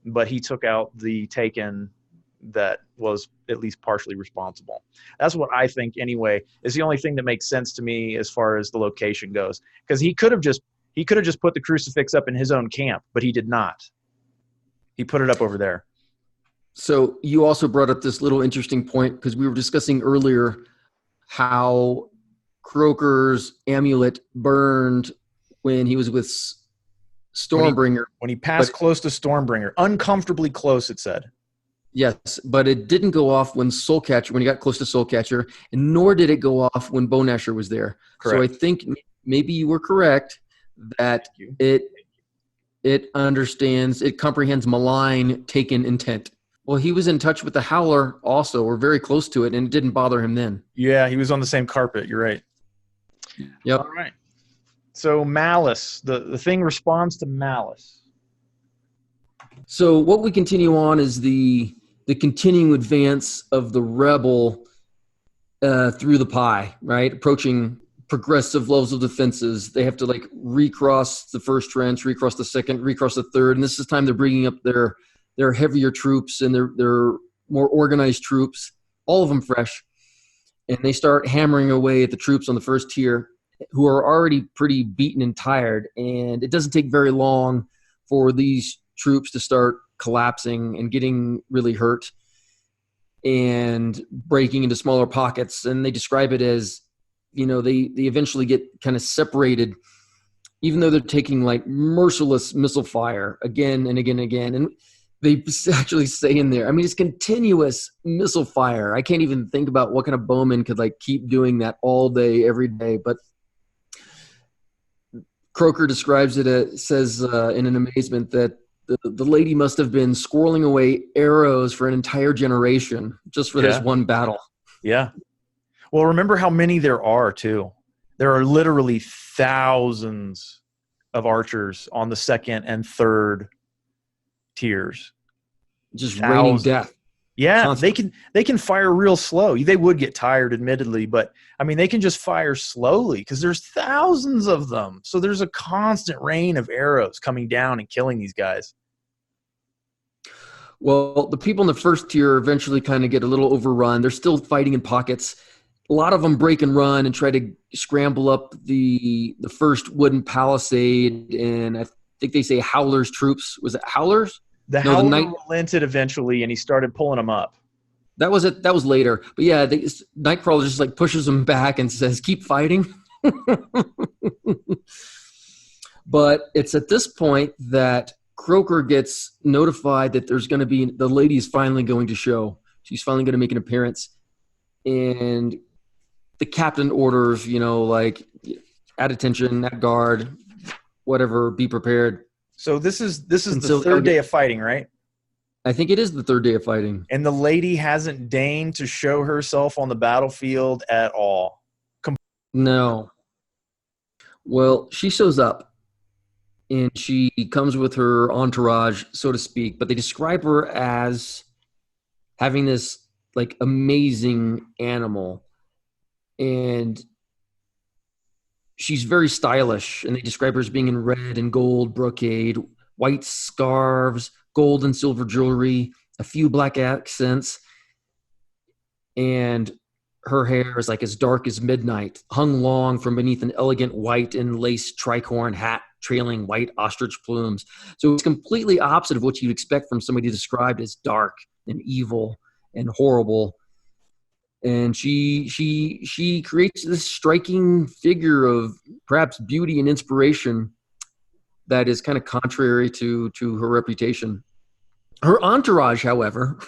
But he took out the Taken that was at least partially responsible. That's what I think anyway, is the only thing that makes sense to me as far as the location goes. Because he could have just put the crucifix up in his own camp, but he did not. He put it up over there. So you also brought up this little interesting point, because we were discussing earlier how Croker's amulet burned when he was with Stormbringer. When he passed close to Stormbringer. Uncomfortably close, it said. Yes, but it didn't go off when he got close to Soulcatcher, and nor did it go off when Bone Gnasher was there. Correct. So I think maybe you were correct that it comprehends malign Taken intent. Well, he was in touch with the Howler also, or very close to it, and it didn't bother him then. Yeah, he was on the same carpet. You're right. Yep. All right. So malice, the thing responds to malice. So what we continue on is the continuing advance of the rebel through the pie, right? Approaching progressive levels of defenses. They have to like recross the first trench, recross the second, recross the third, and this is time they're bringing up their heavier troops and their more organized troops, all of them fresh, and they start hammering away at the troops on the first tier, who are already pretty beaten and tired. And it doesn't take very long for these troops to start collapsing and getting really hurt and breaking into smaller pockets. And they describe it as, they eventually get kind of separated, even though they're taking like merciless missile fire again and again and again. And they actually say in there, I mean, it's continuous missile fire. I can't even think about what kind of bowman could like keep doing that all day, every day. But Croker describes it, says in an amazement that the lady must have been squirreling away arrows for an entire generation just for this one battle. Yeah. Well, remember how many there are, too. There are literally thousands of archers on the second and third tiers. Just raining death. Yeah, Constant. they can fire real slow. They would get tired, admittedly, but I mean they can just fire slowly because there's thousands of them. So there's a constant rain of arrows coming down and killing these guys. Well, the people in the first tier eventually kind of get a little overrun. They're still fighting in pockets. A lot of them break and run and try to scramble up the first wooden palisade. And I think they say Howler's troops. Was it Howler's? Howler relented eventually, and he started pulling them up. That was it. That was later. But yeah, Nightcrawler just like pushes them back and says, "Keep fighting." But it's at this point that Croker gets notified that there's going to be the lady is finally going to show. She's finally going to make an appearance, and the captain orders, like at attention, at guard, whatever, be prepared. So this is the third day of fighting, right? I think it is the third day of fighting. And the lady hasn't deigned to show herself on the battlefield at all. No. Well, she shows up, and she comes with her entourage, so to speak, but they describe her as having this like amazing animal, and she's very stylish, and they describe her as being in red and gold brocade, white scarves, gold and silver jewelry, a few black accents, and her hair is like as dark as midnight, hung long from beneath an elegant white and lace tricorn hat trailing white ostrich plumes. So it's completely opposite of what you'd expect from somebody described as dark and evil and horrible. And she creates this striking figure of perhaps beauty and inspiration that is kind of contrary to her reputation. Her entourage, however,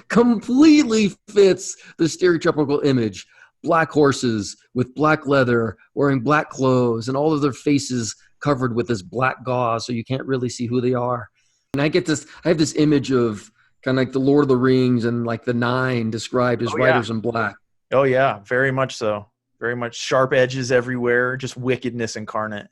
completely fits the stereotypical image. Black horses with black leather, wearing black clothes, and all of their faces covered with this black gauze, so you can't really see who they are. And I have this image of kind of like the Lord of the Rings and like the Nine described as riders in black. Oh, yeah, very much so. Very much sharp edges everywhere, just wickedness incarnate.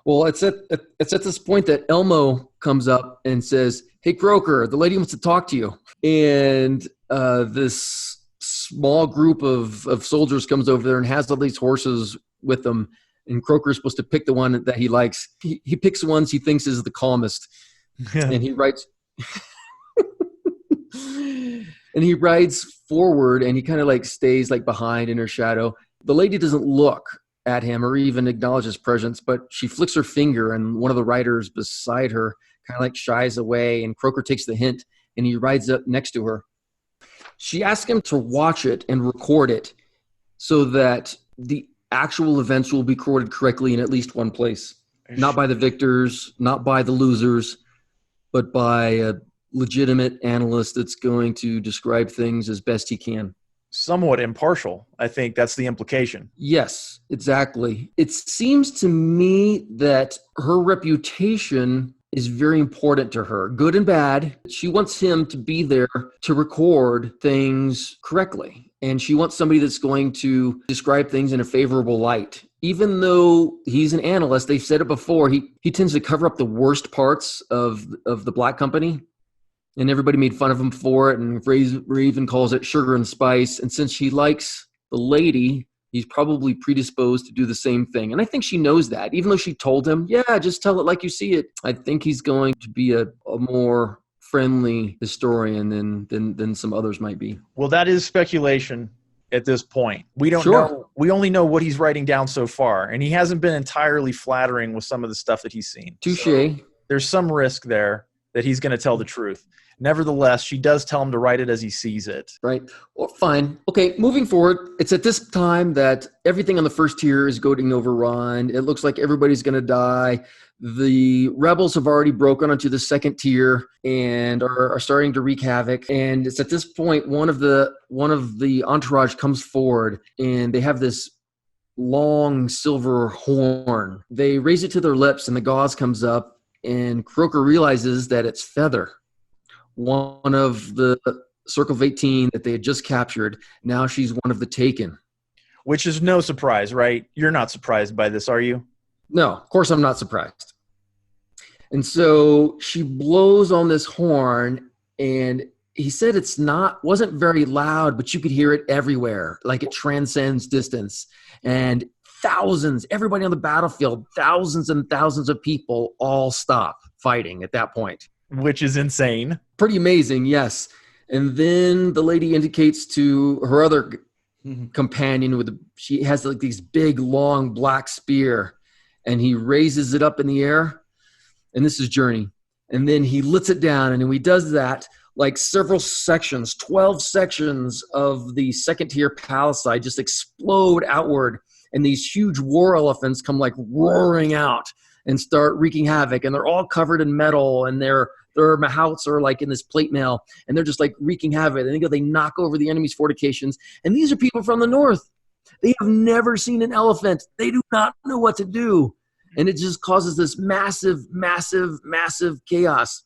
Well, it's at this point that Elmo comes up and says, "Hey, Croker, the lady wants to talk to you." And this small group of soldiers comes over there and has all these horses with them. And Croker's supposed to pick the one that he likes. He picks the ones he thinks is the calmest. And he writes... And he rides forward, and he kind of like stays like behind in her shadow. The lady doesn't look at him or even acknowledge his presence, but she flicks her finger, and one of the riders beside her kind of like shies away, and Croker takes the hint, and he rides up next to her. She asks him to watch it and record it so that the actual events will be recorded correctly in at least one place. Not by the victors, not by the losers, but by a legitimate analyst that's going to describe things as best he can. Somewhat impartial. I think that's the implication. Yes, exactly. It seems to me that her reputation is very important to her, good and bad. She wants him to be there to record things correctly. And she wants somebody that's going to describe things in a favorable light. Even though he's an analyst, they've said it before, he tends to cover up the worst parts of the black company. And everybody made fun of him for it. And Raven calls it sugar and spice. And since she likes the lady, he's probably predisposed to do the same thing. And I think she knows that. Even though she told him, yeah, just tell it like you see it. I think he's going to be a more friendly historian than some others might be. Well, that is speculation at this point. We don't Sure. know. We only know what he's writing down so far. And he hasn't been entirely flattering with some of the stuff that he's seen. Touche. So there's some risk there that he's going to tell the truth. Nevertheless, she does tell him to write it as he sees it. Right. Well, fine. Okay, moving forward, it's at this time that everything on the first tier is getting overrun. It looks like everybody's going to die. The rebels have already broken onto the second tier and are starting to wreak havoc. And it's at this point one of the entourage comes forward, and they have this long silver horn. They raise it to their lips, and the gauze comes up, and Croker realizes that it's Feather, one of the Circle of 18 that they had just captured. Now she's one of the Taken. Which is no surprise, right? You're not surprised by this, are you? No, of course I'm not surprised. And so she blows on this horn, and he said wasn't very loud, but you could hear it everywhere, like it transcends distance. And thousands, everybody on the battlefield, thousands and thousands of people all stop fighting at that point. Which is insane. Pretty amazing, yes. And then the lady indicates to her other companion she has like these big, long black spear, and he raises it up in the air. And this is Journey. And then he lets it down, and when he does that, like several sections, 12 sections of the second tier palisade just explode outward, and these huge war elephants come like roaring out and start wreaking havoc. And they're all covered in metal, and their mahouts are like in this plate mail, and they're just like wreaking havoc. And they knock over the enemy's fortifications. And these are people from the north. They have never seen an elephant. They do not know what to do. And it just causes this massive, massive, massive chaos.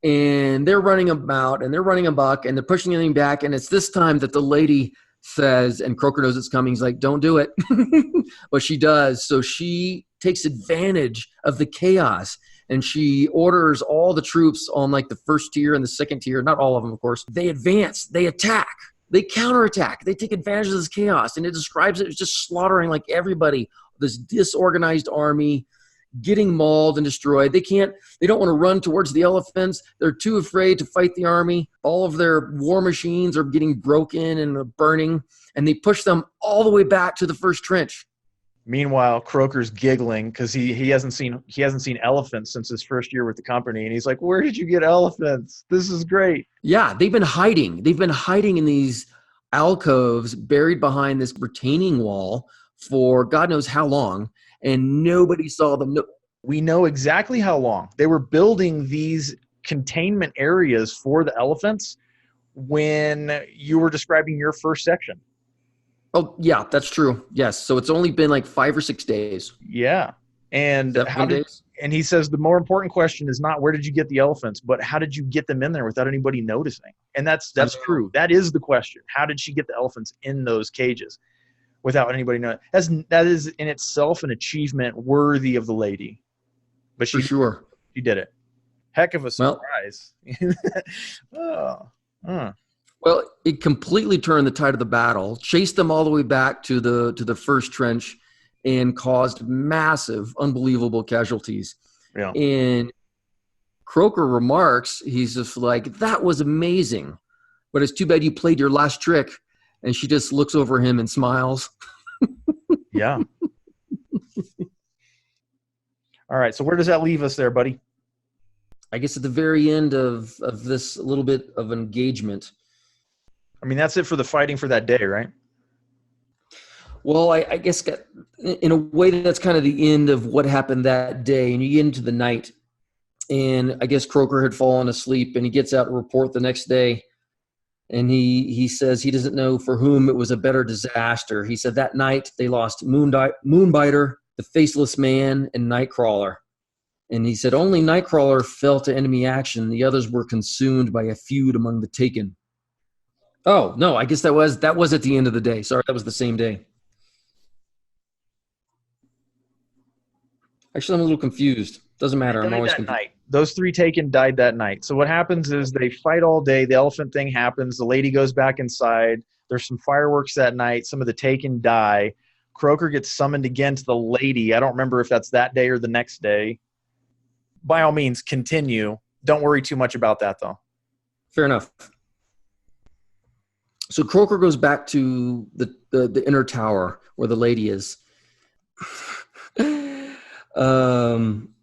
And they're running about, and they're running amok, and they're pushing everything back. And it's this time that the lady says, and Croker knows it's coming, he's like, don't do it. But she does. So she takes advantage of the chaos, and she orders all the troops on like the first tier and the second tier, not all of them, of course. They advance, they attack, they counterattack, they take advantage of this chaos. And it describes it as just slaughtering like everybody, this disorganized army, getting mauled and destroyed. They don't want to run towards the elephants. They're too afraid to fight the army. All of their war machines are getting broken and burning, and they push them all the way back to the first trench. Meanwhile, Croker's giggling because he hasn't seen elephants since his first year with the company, and he's like, "Where did you get elephants? This is great." Yeah, they've been hiding. They've been hiding in these alcoves buried behind this retaining wall for God knows how long, and nobody saw them. We know exactly how long. They were building these containment areas for the elephants when you were describing your first section. Oh, yeah, that's true. Yes. So it's only been like 5 or 6 days. Yeah. And days? And he says the more important question is not where did you get the elephants, but how did you get them in there without anybody noticing? And that's true. That is the question. How did she get the elephants in those cages without anybody knowing? That is in itself an achievement worthy of the lady. But For sure. She did it. Heck of a surprise. Well, it completely turned the tide of the battle, chased them all the way back to the first trench, and caused massive, unbelievable casualties. Yeah. And Croker remarks, he's just like, that was amazing, but it's too bad you played your last trick. And she just looks over him and smiles. Yeah. All right. So where does that leave us there, buddy? I guess at the very end of this little bit of engagement. I mean, that's it for the fighting for that day, right? Well, I guess in a way that's kind of the end of what happened that day, and you get into the night, and I guess Croker had fallen asleep, and he gets out to report the next day, and he says he doesn't know for whom it was a better disaster. He said that night they lost Moonbiter, the Faceless Man, and Nightcrawler. And he said, only Nightcrawler fell to enemy action. The others were consumed by a feud among the Taken. Oh, no, I guess that was at the end of the day. Sorry, that was the same day. Actually, I'm a little confused. Doesn't matter. I'm always confused. Night. Those 3 Taken died that night. So what happens is they fight all day. The elephant thing happens. The lady goes back inside. There's some fireworks that night. Some of the Taken die. Croker gets summoned again to the lady. I don't remember if that's that day or the next day. By all means, continue. Don't worry too much about that, though. Fair enough. So Croker goes back to the inner tower where the lady is.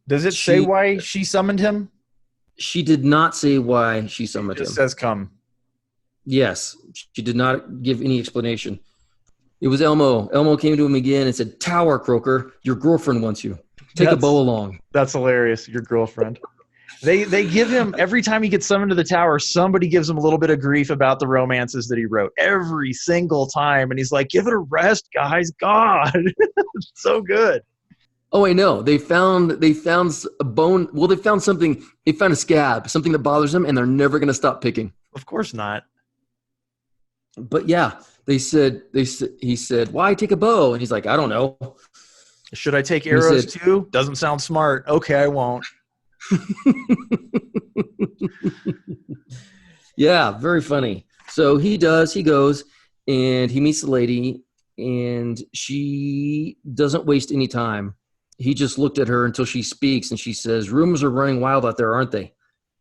Does it say why she summoned him? She did not say why she summoned him. It says come. Yes. She did not give any explanation. It was Elmo. Elmo came to him again and said, Tower, Croker, your girlfriend wants you. Take a bow along. That's hilarious, your girlfriend. They give him, every time he gets summoned to the tower, somebody gives him a little bit of grief about the romances that he wrote. Every single time. And he's like, give it a rest, guys. God. It's so good. Oh, I know. They found a bone. Well, they found something. They found a scab, something that bothers them, and they're never going to stop picking. Of course not. But yeah, he said, why take a bow? And he's like, I don't know. Should I take arrows too? Doesn't sound smart. Okay, I won't. Yeah, very funny. So he goes and he meets the lady, and she doesn't waste any time. He just looked at her until she speaks, and she says, rumors are running wild out there, aren't they?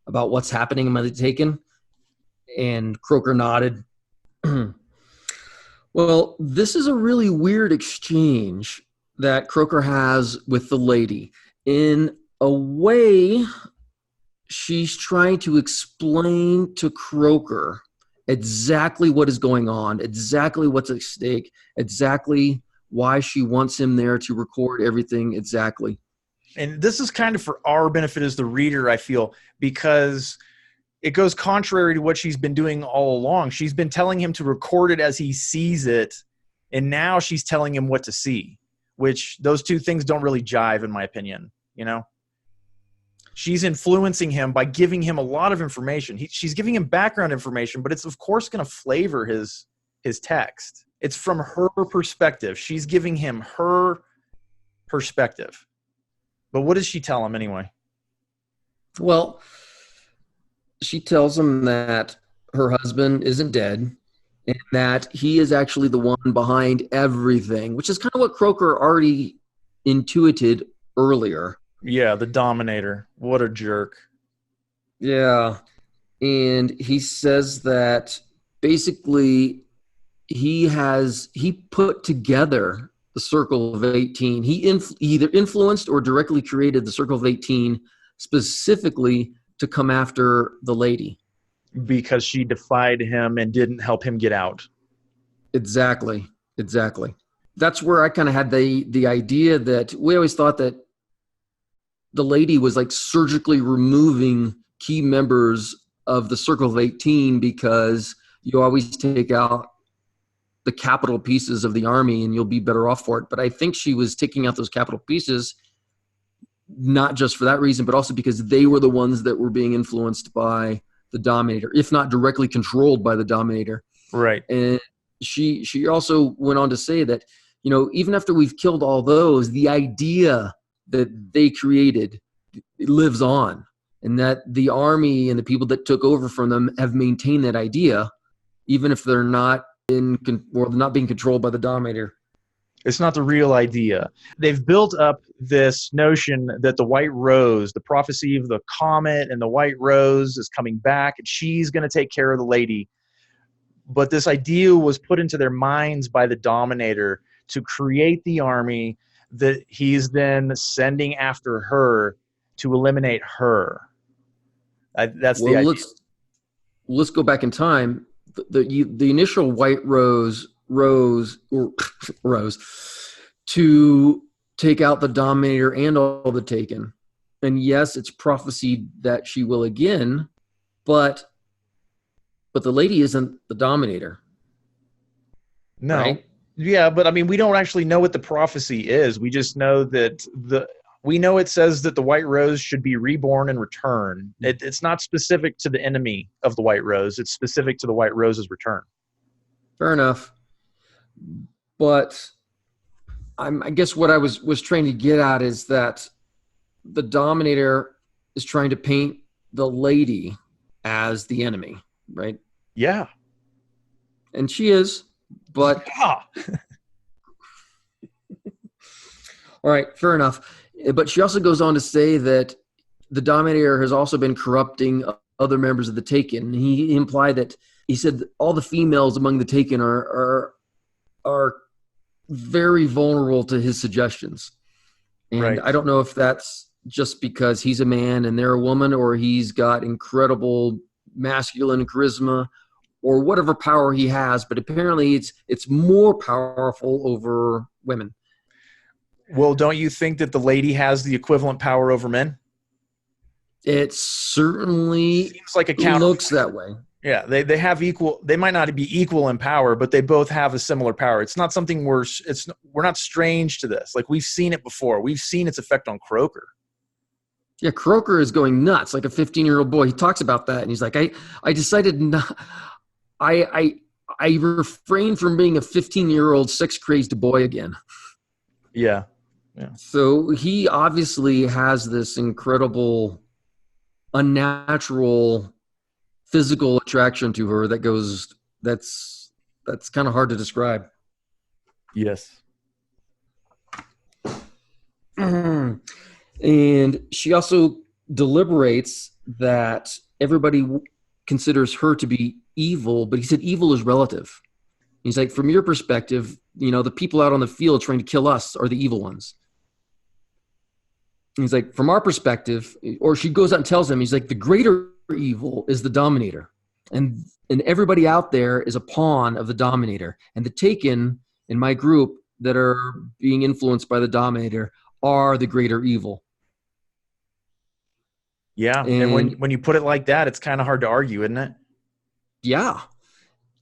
About what's happening among the Taken? And Croker nodded. Well, this is a really weird exchange that Croker has with the lady. In a way, she's trying to explain to Croker exactly what is going on, exactly what's at stake, exactly why she wants him there to record everything exactly. And this is kind of for our benefit as the reader, I feel, because it goes contrary to what she's been doing all along. She's been telling him to record it as he sees it, and now she's telling him what to see, which those two things don't really jive, in my opinion, you know? She's influencing him by giving him a lot of information. She's giving him background information, but it's, of course, going to flavor his text. It's from her perspective. She's giving him her perspective. But what does she tell him anyway? Well, she tells him that her husband isn't dead and that he is actually the one behind everything, which is kind of what Croker already intuited earlier. Yeah, the Dominator. What a jerk. Yeah. And he says that basically he put together the Circle of 18. He either influenced or directly created the Circle of 18 specifically to come after the lady. Because she defied him and didn't help him get out. Exactly. That's where I kind of had the idea that we always thought that the lady was like surgically removing key members of the Circle of 18 because you always take out the capital pieces of the army and you'll be better off for it. But I think she was taking out those capital pieces not just for that reason, but also because they were the ones that were being influenced by the Dominator, if not directly controlled by the Dominator. Right. And she also went on to say that, you know, even after we've killed all those, the idea that they created lives on, and that the army and the people that took over from them have maintained that idea, even if they're not not being controlled by the Dominator. It's not the real idea. They've built up this notion that the White Rose, the prophecy of the comet and the White Rose is coming back, and she's going to take care of the lady. But this idea was put into their minds by the Dominator to create the army that he's then sending after her to eliminate her. That's the idea. Let's go back in time. The initial White Rose to take out the Dominator and all the Taken. And yes, it's prophesied that she will again, but the lady isn't the Dominator. No. Right? Yeah, but I mean, we don't actually know what the prophecy is. We just know that we know it says that the White Rose should be reborn and return. It's not specific to the enemy of the White Rose. It's specific to the White Rose's return. Fair enough. But I guess what I was trying to get at is that the Dominator is trying to paint the lady as the enemy, right? Yeah. And she is, but... Yeah. All right, fair enough. But she also goes on to say that the Dominator has also been corrupting other members of the Taken. He implied that he said that all the females among the Taken are very vulnerable to his suggestions. And right. I don't know if that's just because he's a man and they're a woman, or he's got incredible masculine charisma, or whatever power he has. But apparently, it's more powerful over women. Well, don't you think that the lady has the equivalent power over men? It certainly seems like a looks that way. Yeah, they have equal. They might not be equal in power, but they both have a similar power. It's not something we're not strange to this. Like, we've seen it before. We've seen its effect on Croker. Yeah, Croker is going nuts like a 15-year-old boy. He talks about that, and he's like, I decided not. I refrained from being a 15-year-old sex-crazed boy again. Yeah. Yeah. So he obviously has this incredible, unnatural physical attraction to her that's kind of hard to describe. Yes. And she also deliberates that everybody considers her to be evil, but he said evil is relative. He's like, from your perspective, the people out on the field trying to kill us are the evil ones. He's like, from our perspective, or she goes out and tells him, he's like, the greater evil is the Dominator. And everybody out there is a pawn of the Dominator. And the Taken in my group that are being influenced by the Dominator are the greater evil. Yeah. And when you put it like that, it's kind of hard to argue, isn't it? Yeah.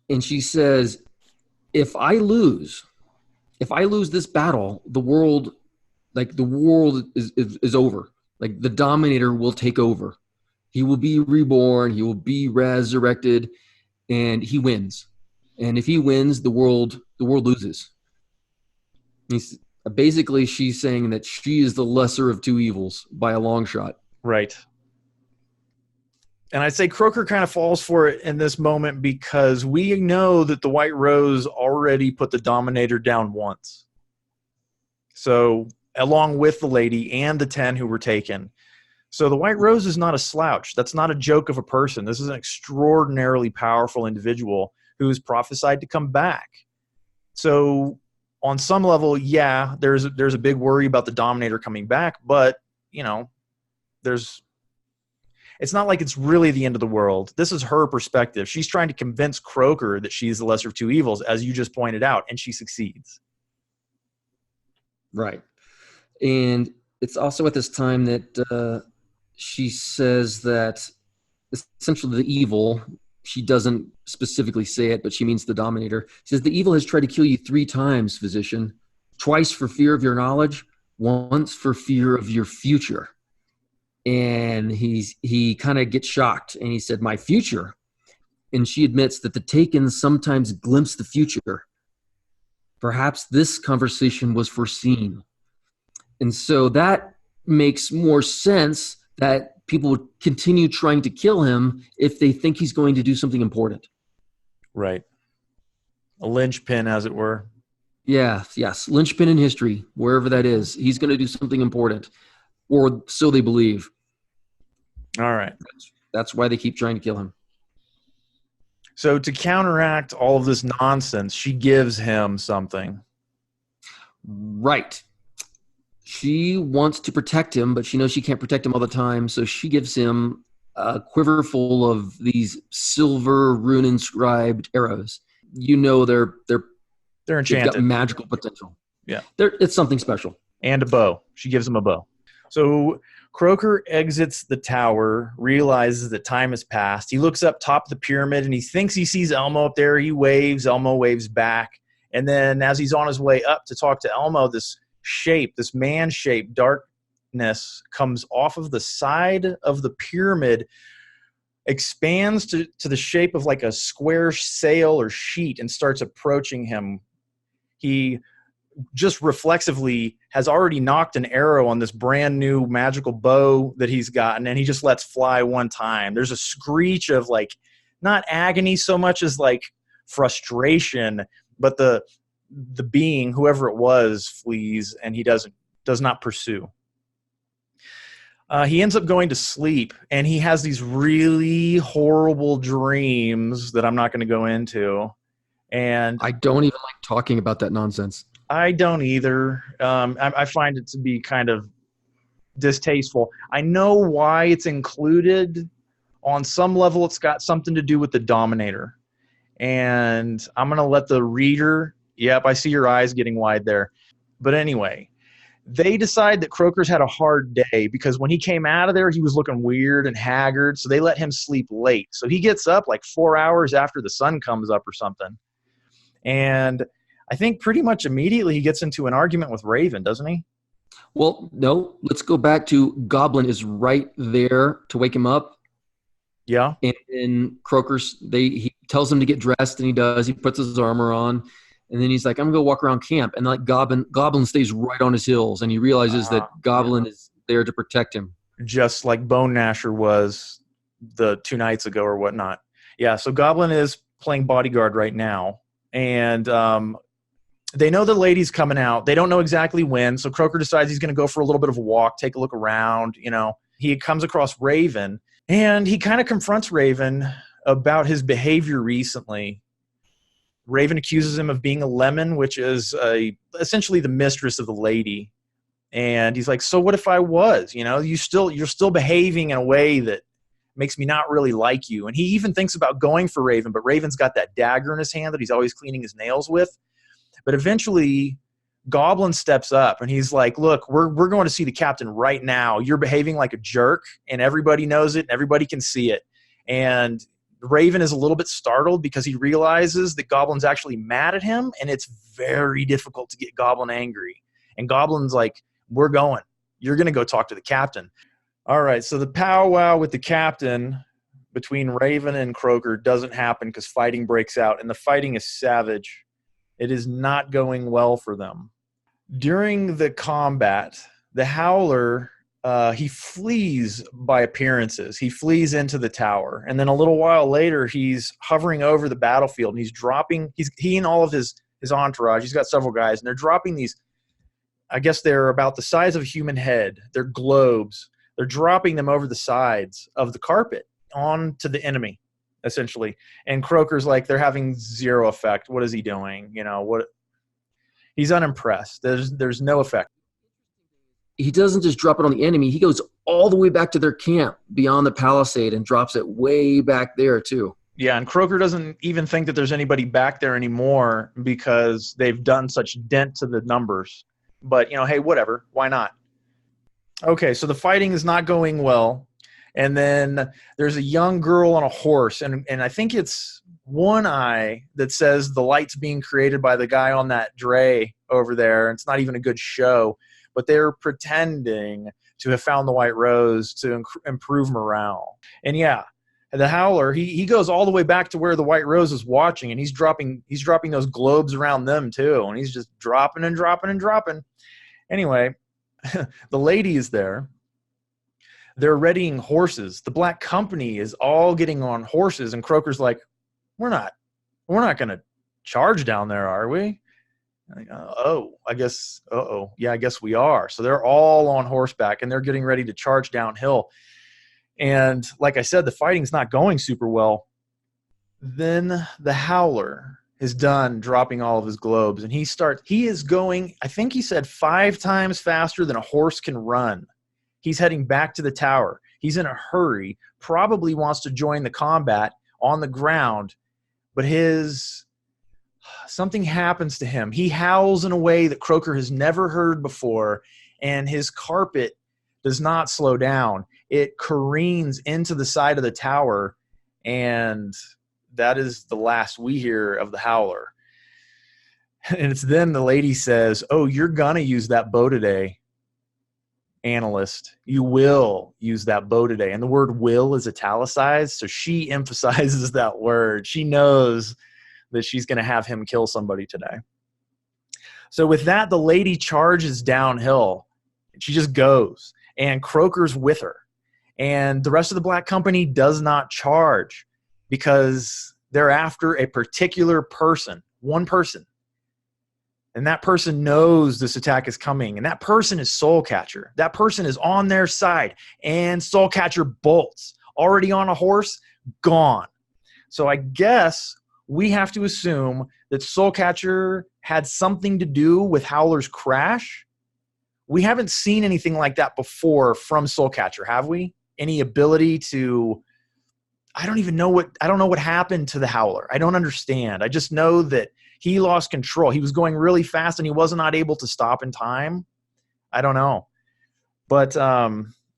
And she says, if I lose this battle, the world is over. Like, the Dominator will take over. He will be reborn. He will be resurrected, and he wins. And if he wins, the world loses. Basically, she's saying that she is the lesser of two evils by a long shot. Right. And I'd say Croker kind of falls for it in this moment because we know that the White Rose already put the Dominator down once. So, along with the lady and the 10 who were taken. So the White Rose is not a slouch. That's not a joke of a person. This is an extraordinarily powerful individual who is prophesied to come back. So on some level, yeah, there's a big worry about the Dominator coming back, but, it's not like it's really the end of the world. This is her perspective. She's trying to convince Croker that she's the lesser of two evils, as you just pointed out, and she succeeds. Right. And it's also at this time that she says that essentially the evil, she doesn't specifically say it, but she means the Dominator. She says, the evil has tried to kill you 3 times, physician. Twice for fear of your knowledge, once for fear of your future. And he kind of gets shocked, and he said, my future? And she admits that the Taken sometimes glimpse the future. Perhaps this conversation was foreseen. And so that makes more sense that people would continue trying to kill him if they think he's going to do something important. Right. A linchpin, as it were. Yeah, yes. Linchpin in history, wherever that is. He's going to do something important, or so they believe. All right. That's why they keep trying to kill him. So to counteract all of this nonsense, she gives him something. Right. She wants to protect him, but she knows she can't protect him all the time, so she gives him a quiver full of these silver rune-inscribed arrows. They're enchanted. They've got magical potential. Yeah. It's something special. And a bow. She gives him a bow. So Croker exits the tower, realizes that time has passed. He looks up top of the pyramid, and he thinks he sees Elmo up there. He waves. Elmo waves back. And then as he's on his way up to talk to Elmo, this man-shaped, dark, whiteness comes off of the side of the pyramid, expands to the shape of like a square sail or sheet, and starts approaching him. He just reflexively has already knocked an arrow on this brand new magical bow that he's gotten, and he just lets fly one time. There's a screech of like, not agony so much as like frustration, but the being, whoever it was, flees, and he does not pursue. He ends up going to sleep, and he has these really horrible dreams that I'm not going to go into. And I don't even like talking about that nonsense. I don't either. I find it to be kind of distasteful. I know why it's included. On some level, it's got something to do with the Dominator. And I'm going to let the reader, yep, I see your eyes getting wide there. But anyway, they decide that Croker's had a hard day because when he came out of there, he was looking weird and haggard. So they let him sleep late. So he gets up like 4 hours after the sun comes up or something. And I think pretty much immediately he gets into an argument with Raven, doesn't he? Well, no, let's go back to Goblin is right there to wake him up. Yeah. And then he tells him to get dressed, and he does. He puts his armor on, and then he's like, I'm going to go walk around camp. And like Goblin stays right on his heels, and he realizes that Goblin is there to protect him. Just like Bone Gnasher was the 2 nights ago or whatnot. Yeah, so Goblin is playing bodyguard right now. And they know the lady's coming out. They don't know exactly when. So Croker decides he's going to go for a little bit of a walk, take a look around. You know, he comes across Raven, and he kind of confronts Raven about his behavior recently. Raven accuses him of being a lemon, which is essentially the mistress of the lady. And he's like, so what if I was? You know, you're still behaving in a way that makes me not really like you. And he even thinks about going for Raven, but Raven's got that dagger in his hand that he's always cleaning his nails with. But eventually, Goblin steps up, and he's like, look, we're going to see the captain right now. You're behaving like a jerk, and everybody knows it, and everybody can see it. And Raven is a little bit startled because he realizes that Goblin's actually mad at him, and it's very difficult to get Goblin angry. And Goblin's like, we're going. You're going to go talk to the captain. All right, so the powwow with the captain between Raven and Croker doesn't happen because fighting breaks out, and the fighting is savage. It is not going well for them. During the combat, the Howler, he flees by appearances. He flees into the tower. And then a little while later, he's hovering over the battlefield, and he and all of his entourage, he's got several guys, and they're dropping these, I guess they're about the size of a human head. They're globes. They're dropping them over the sides of the carpet onto the enemy, essentially. And Croker's like, they're having zero effect. What is he doing? You know, what? He's unimpressed. There's no effect. He doesn't just drop it on the enemy. He goes all the way back to their camp beyond the palisade and drops it way back there too. Yeah, and Croker doesn't even think that there's anybody back there anymore because they've done such dent to the numbers. But, you know, hey, whatever. Why not? Okay, so the fighting is not going well. And then there's a young girl on a horse, and I think it's One Eye that says the light's being created by the guy on that dray over there. It's not even a good show, but they're pretending to have found the White Rose to improve morale. And yeah, the Howler, he goes all the way back to where the White Rose is watching, and he's dropping those globes around them too, and he's just dropping and dropping and dropping. Anyway, the lady is there. They're readying horses. The Black Company is all getting on horses, and Croker's like, we're not going to charge down there, are we? Like, I guess we are. So they're all on horseback, and they're getting ready to charge downhill. And like I said, the fighting's not going super well. Then the Howler is done dropping all of his globes, and he is going, I think he said 5 times faster than a horse can run. He's heading back to the tower. He's in a hurry, probably wants to join the combat on the ground, but something happens to him. He howls in a way that Croker has never heard before, and his carpet does not slow down. It careens into the side of the tower, and that is the last we hear of the Howler. And it's then the lady says, oh, you're going to use that bow today. analyst, you will use that bow today. And the word will is italicized, so she emphasizes that word. She knows that she's going to have him kill somebody today. So with that, the lady charges downhill. She just goes, and Croker's with her. And the rest of the Black Company does not charge because they're after a particular person, one person. And that person knows this attack is coming. And that person is Soulcatcher. That person is on their side. And Soulcatcher bolts. Already on a horse, gone. So I guess we have to assume that Soulcatcher had something to do with Howler's crash. We haven't seen anything like that before from Soulcatcher, have we? Any ability to... I don't know what happened to the Howler. I don't understand. I just know that he lost control. He was going really fast and he was not able to stop in time. I don't know. But,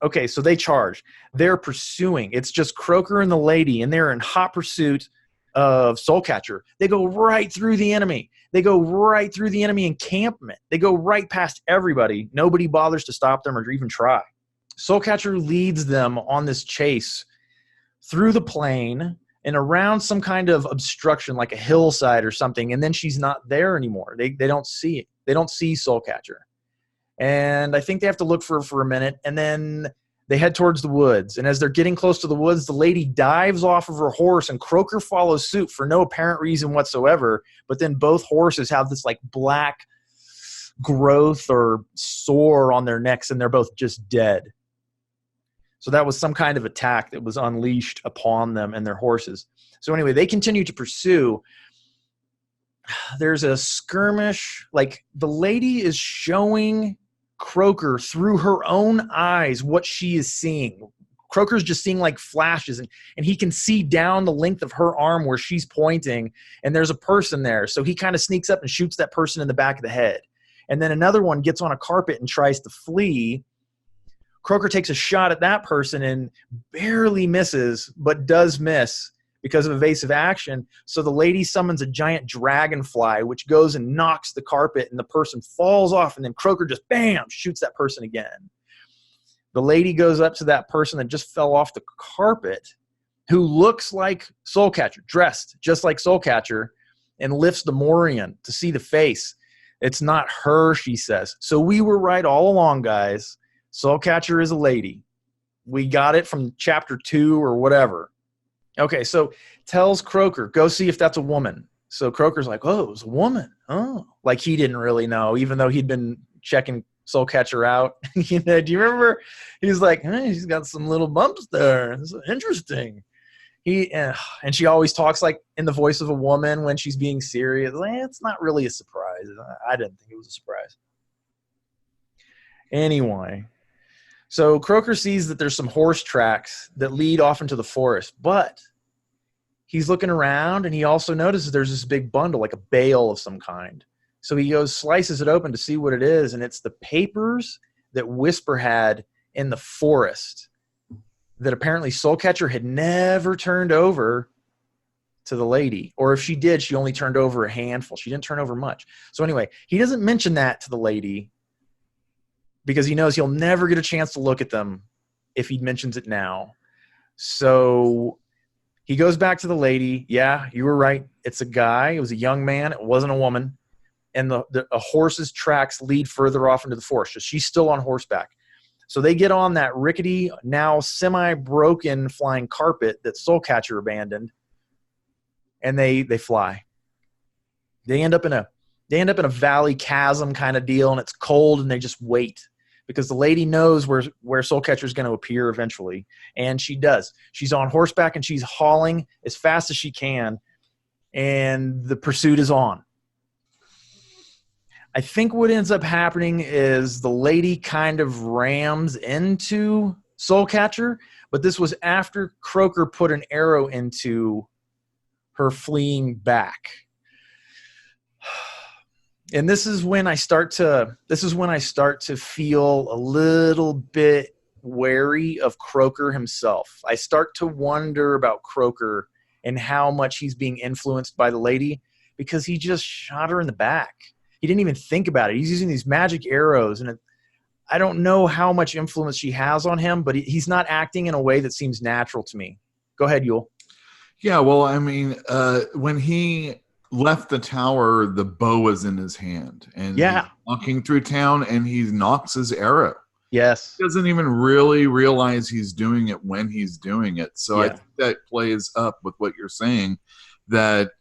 okay, so they charge. They're pursuing. It's just Croker and the lady, and they're in hot pursuit of Soulcatcher. They go right through the enemy. They go right through the enemy encampment. They go right past everybody. Nobody bothers to stop them or even try. Soulcatcher leads them on this chase through the plain and around some kind of obstruction like a hillside or something, and then she's not there anymore. They don't see it. They don't see Soulcatcher. And I think they have to look for her for a minute, and then they head towards the woods. And as they're getting close to the woods, the lady dives off of her horse, and Croker follows suit for no apparent reason whatsoever. But then both horses have this like black growth or sore on their necks, and they're both just dead. So that was some kind of attack that was unleashed upon them and their horses. So anyway, they continue to pursue. There's a skirmish. Like, the lady is showing Croker through her own eyes what she is seeing. Croker's just seeing like flashes, and he can see down the length of her arm where she's pointing, and there's a person there. So he kind of sneaks up and shoots that person in the back of the head. And then another one gets on a carpet and tries to flee. Croker takes a shot at that person and barely misses, but does miss because of evasive action. So the lady summons a giant dragonfly, which goes and knocks the carpet, and the person falls off, and then Croker just, bam, shoots that person again. The lady goes up to that person that just fell off the carpet, who looks like Soulcatcher, dressed just like Soulcatcher, and lifts the morion to see the face. It's not her, she says. So we were right all along, guys. Soulcatcher is a lady. We got it from chapter 2 or whatever. Okay, so tells Croker, go see if that's a woman. So Croker's like, oh, it was a woman. Oh, like he didn't really know, even though he'd been checking Soulcatcher out. You know, do you remember? He's like, hey, she's got some little bumps there. This is interesting. And she always talks like in the voice of a woman when she's being serious. It's not really a surprise. I didn't think it was a surprise. Anyway. So Croker sees that there's some horse tracks that lead off into the forest, but he's looking around, and he also notices there's this big bundle, like a bale of some kind. So he goes, slices it open to see what it is, and it's the papers that Whisper had in the forest that apparently Soulcatcher had never turned over to the lady. Or if she did, she only turned over a handful. She didn't turn over much. So anyway, he doesn't mention that to the lady, because he knows he'll never get a chance to look at them if he mentions it now. So he goes back to the lady. Yeah, you were right. It's a guy. It was a young man. It wasn't a woman. And a horse's tracks lead further off into the forest. So she's still on horseback. So they get on that rickety, now semi-broken flying carpet that Soulcatcher abandoned, and they fly. They end up in a valley chasm kind of deal, and it's cold, and they just wait. Because the lady knows where Soulcatcher is going to appear eventually. And she does. She's on horseback, and she's hauling as fast as she can. And the pursuit is on. I think what ends up happening is the lady kind of rams into Soulcatcher. But this was after Croker put an arrow into her fleeing back. And this is when I start to feel a little bit wary of Croker himself. I start to wonder about Croker and how much he's being influenced by the lady, because he just shot her in the back. He didn't even think about it. He's using these magic arrows, and I don't know how much influence she has on him, but he's not acting in a way that seems natural to me. Go ahead, Yule. Yeah, well, I mean, when he left the tower, the bow was in his hand, and he's Yeah. walking through town, and he knocks his arrow. Yes. He doesn't even really realize he's doing it when he's doing it. So I Yeah. think that plays up with what you're saying, that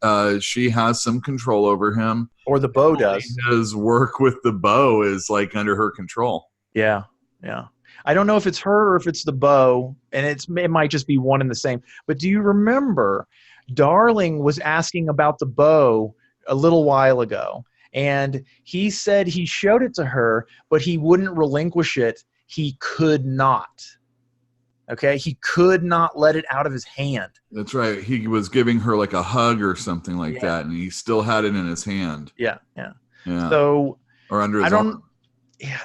she has some control over him. Or the bow does. His work with the bow is like under her control. Yeah. Yeah. I don't know if it's her or if it's the bow, and it might just be one and the same. But do you remember Darling was asking about the bow a little while ago, and he said he showed it to her, but he wouldn't relinquish it. He could not. Okay? He could not let it out of his hand. That's right. He was giving her like a hug or something like that, and he still had it in his hand. Yeah. Yeah. Yeah. So or under his arm. yeah,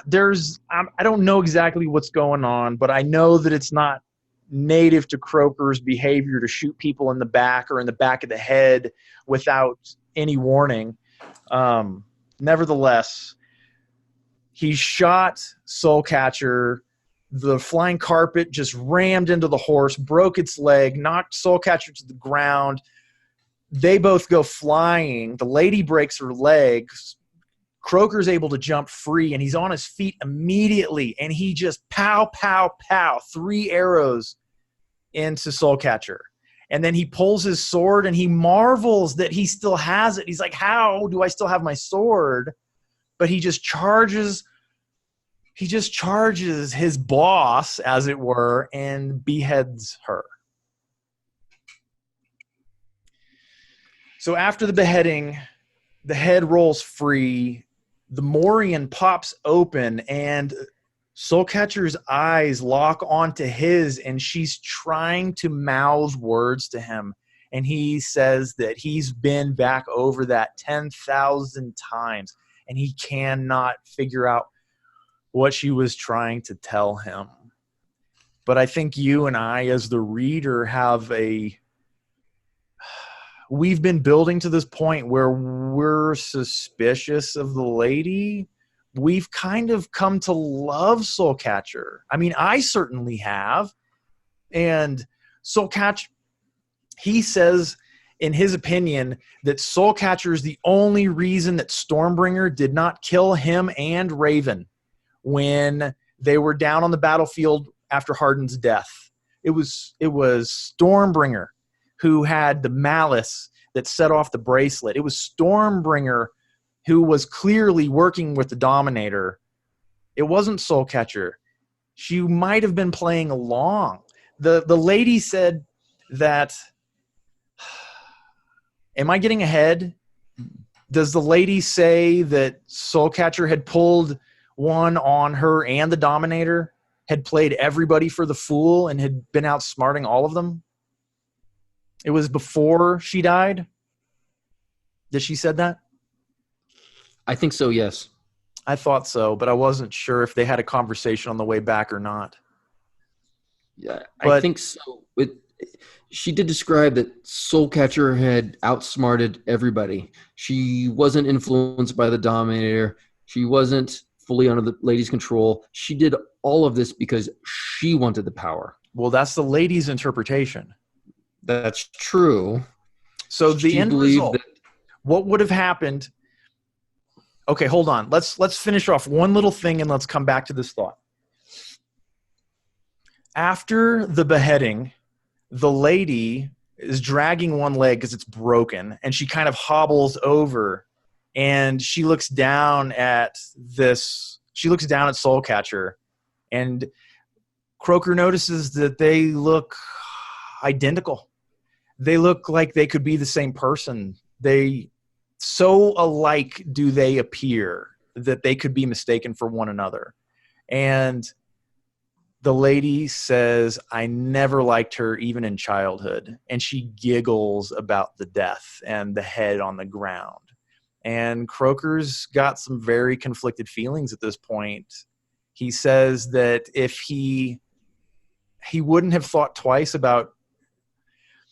I don't know exactly what's going on, but I know that it's not native to Croker's behavior to shoot people in the back or in the back of the head without any warning. Nevertheless, he shot Soulcatcher. The flying carpet just rammed into the horse, broke its leg, knocked Soulcatcher to the ground. They both go flying. The lady breaks her legs. Croker's able to jump free, and he's on his feet immediately, and he just pow, pow, pow, 3 arrows into Soulcatcher. And then he pulls his sword, and he marvels that he still has it. He's like, how do I still have my sword? But he just charges his boss, as it were, and beheads her. So after the beheading, the head rolls free. The Morian pops open, and Soulcatcher's eyes lock onto his, and she's trying to mouth words to him. And he says that he's been back over that 10,000 times, and he cannot figure out what she was trying to tell him. But I think you and I, as the reader, we've been building to this point where we're suspicious of the lady. We've kind of come to love Soulcatcher. I mean, I certainly have. And Soulcatcher, he says, in his opinion, that Soulcatcher is the only reason that Stormbringer did not kill him and Raven when they were down on the battlefield after Hardin's death. It was Stormbringer who had the malice that set off the bracelet. It was Stormbringer who was clearly working with the Dominator. It wasn't Soulcatcher. She might have been playing along. The lady said that... Am I getting ahead? Does the lady say that Soulcatcher had pulled one on her and the Dominator, had played everybody for the fool, and had been outsmarting all of them? It was before she died? Did she said that? I think so, yes. I thought so, but I wasn't sure if they had a conversation on the way back or not. Yeah, But- I think so. She did describe that Soulcatcher had outsmarted everybody. She wasn't influenced by the Dominator. She wasn't fully under the lady's control. She did all of this because she wanted the power. Well, that's the lady's interpretation. That's true. So the She end believed result, what would have happened? Okay, hold on. Let's finish off one little thing, and let's come back to this thought. After the beheading, the lady is dragging one leg because it's broken, and she kind of hobbles over, and she looks down at this. She looks down at Soulcatcher, and Croker notices that they look identical. They look like they could be the same person. They so alike do they appear that they could be mistaken for one another. And the lady says, I never liked her even in childhood. And she giggles about the death and the head on the ground. And Croker's got some very conflicted feelings at this point. He says that if he wouldn't have thought twice about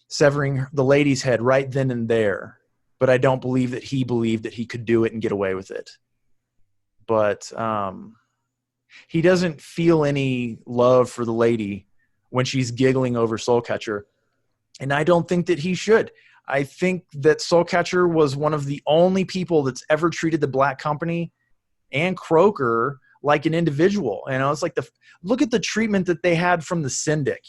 severing the lady's head right then and there, but I don't believe that he believed that he could do it and get away with it. But He doesn't feel any love for the lady when she's giggling over Soulcatcher. And I don't think that he should. I think that Soulcatcher was one of the only people that's ever treated the Black Company and Croaker like an individual. It's like look at the treatment that they had from the Syndic,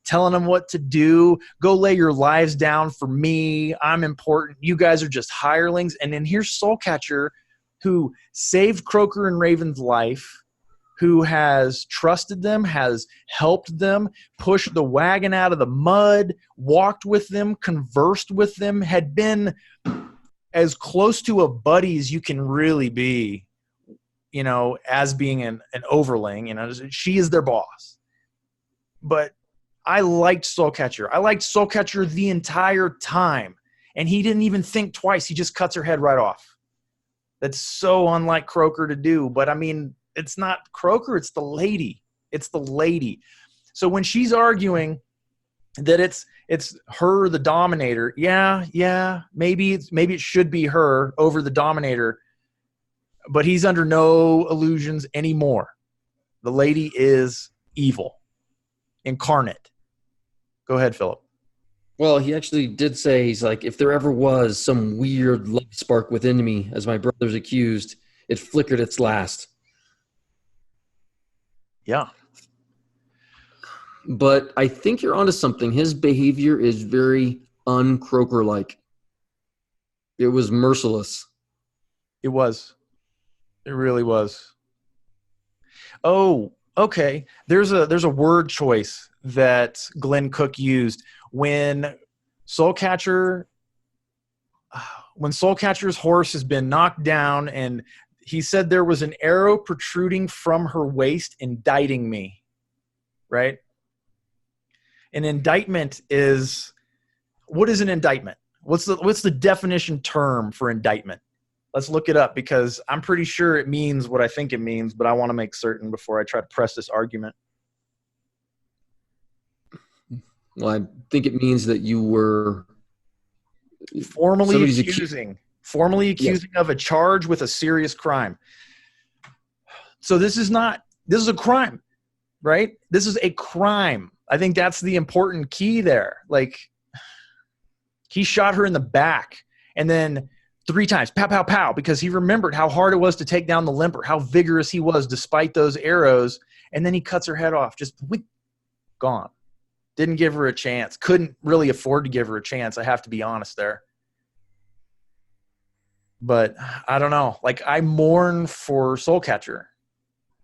telling them what to do. Go lay your lives down for me. I'm important. You guys are just hirelings. And then here's Soulcatcher, who saved Croaker and Raven's life, who has trusted them, has helped them, pushed the wagon out of the mud, walked with them, conversed with them, had been as close to a buddy as you can really be, as being an overling. She is their boss. But I liked Soulcatcher. I liked Soulcatcher the entire time. And he didn't even think twice. He just cuts her head right off. That's so unlike Croaker to do. But, it's not Croaker, it's the lady. It's the lady. So when she's arguing that it's her, the Dominator, maybe it should be her over the Dominator, but he's under no illusions anymore. The lady is evil, incarnate. Go ahead, Philip. Well, he actually did say, he's like, if there ever was some weird love spark within me, as my brother's accused, it flickered its last. Yeah. But I think you're onto something. His behavior is very un-Croaker-like. It was merciless. It was. It really was. Oh, okay. There's a word choice that Glenn Cook used when Soulcatcher's horse has been knocked down, and he said there was an arrow protruding from her waist indicting me, right? An indictment is – what is an indictment? What's the definition term for indictment? Let's look it up, because I'm pretty sure it means what I think it means, but I want to make certain before I try to press this argument. Well, I think it means that you were formally accusing yes, of a charge with a serious crime. So this is a crime, right? This is a crime. I think that's the important key there. Like, he shot her in the back and then 3 times, pow, pow, pow, because he remembered how hard it was to take down the limper, how vigorous he was despite those arrows. And then he cuts her head off, just gone. Didn't give her a chance. Couldn't really afford to give her a chance. I have to be honest there. But I don't know. Like, I mourn for Soulcatcher.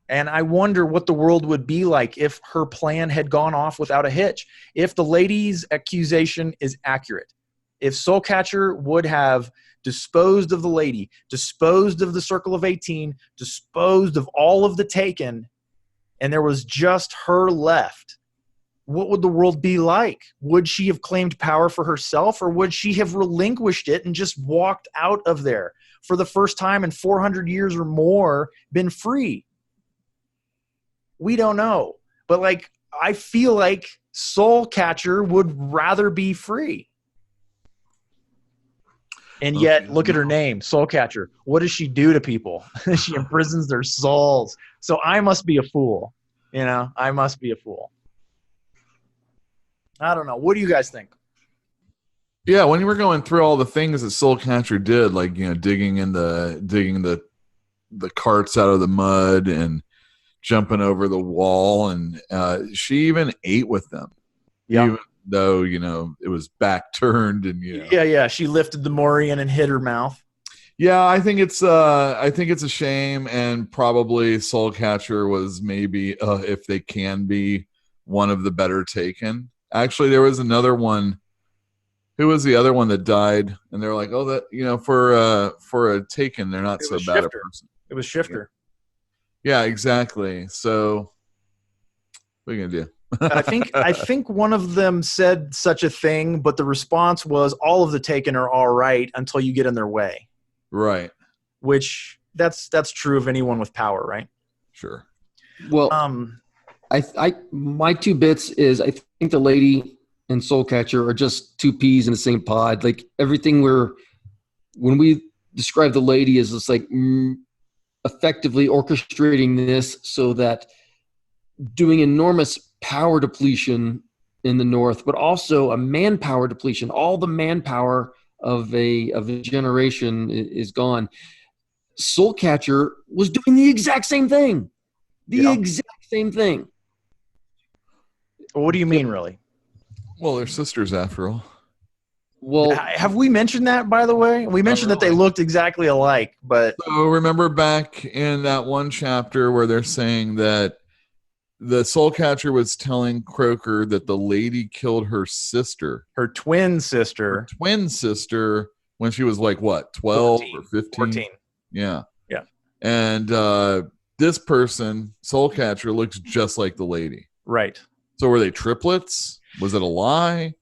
And I wonder what the world would be like if her plan had gone off without a hitch. If the lady's accusation is accurate. If Soulcatcher would have disposed of the lady, disposed of the Circle of 18, disposed of all of the Taken, and there was just her left, what would the world be like? Would she have claimed power for herself, or would she have relinquished it and just walked out of there for the first time in 400 years or more, been free? We don't know. But, like, I feel like Soulcatcher would rather be free. And yet, look at her name, Soulcatcher. What does she do to people? She imprisons their souls. So I must be a fool. I must be a fool. I don't know. What do you guys think? Yeah, when you were going through all the things that Soulcatcher did, like, digging the carts out of the mud and jumping over the wall, and she even ate with them. Yeah. Even though, it was back turned and Yeah, she lifted the morion and hit her mouth. Yeah, I think it's a shame, and probably Soulcatcher was maybe, if they can be, one of the better Taken. Actually, there was another one. Who was the other one that died? And they're like, oh, that, for a Taken, they're not so bad a person. It was Shifter. Yeah, exactly. So what are you gonna do? I think one of them said such a thing, but the response was, all of the Taken are all right until you get in their way. Right. Which that's true of anyone with power, right? Sure. Well, my 2 bits is, I think the lady and Soulcatcher are just 2 peas in the same pod. Like, everything when we describe the lady as just like effectively orchestrating this so that doing enormous power depletion in the north, but also a manpower depletion. All the manpower of a generation is gone. Soulcatcher was doing the exact same thing. The exact same thing. What do you mean, really? Well, they're sisters after all. Well, have we mentioned that, by the way? We mentioned that they looked exactly alike, but... So remember back in that one chapter where they're saying that the Soulcatcher was telling Croaker that the lady killed her sister. Her twin sister. When she was like, what, 12 or 15? 14. Yeah. Yeah. And this person, Soulcatcher, looks just like the lady. Right. So were they triplets? Was it a lie?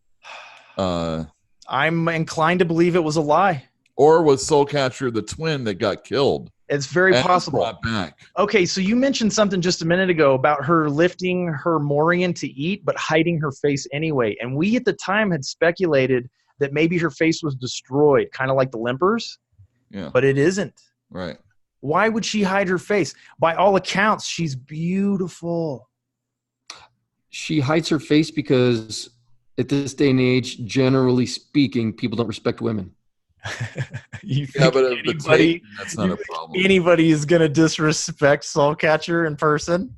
I'm inclined to believe it was a lie. Or was Soulcatcher the twin that got killed? It's very possible. Brought back. Okay, so you mentioned something just a minute ago about her lifting her Morian to eat, but hiding her face anyway. And we at the time had speculated that maybe her face was destroyed, kind of like the Limpers. Yeah. But it isn't. Right. Why would she hide her face? By all accounts, she's beautiful. She hides her face because at this day and age, generally speaking, people don't respect women. That's not a problem. Anybody is going to disrespect Soulcatcher in person?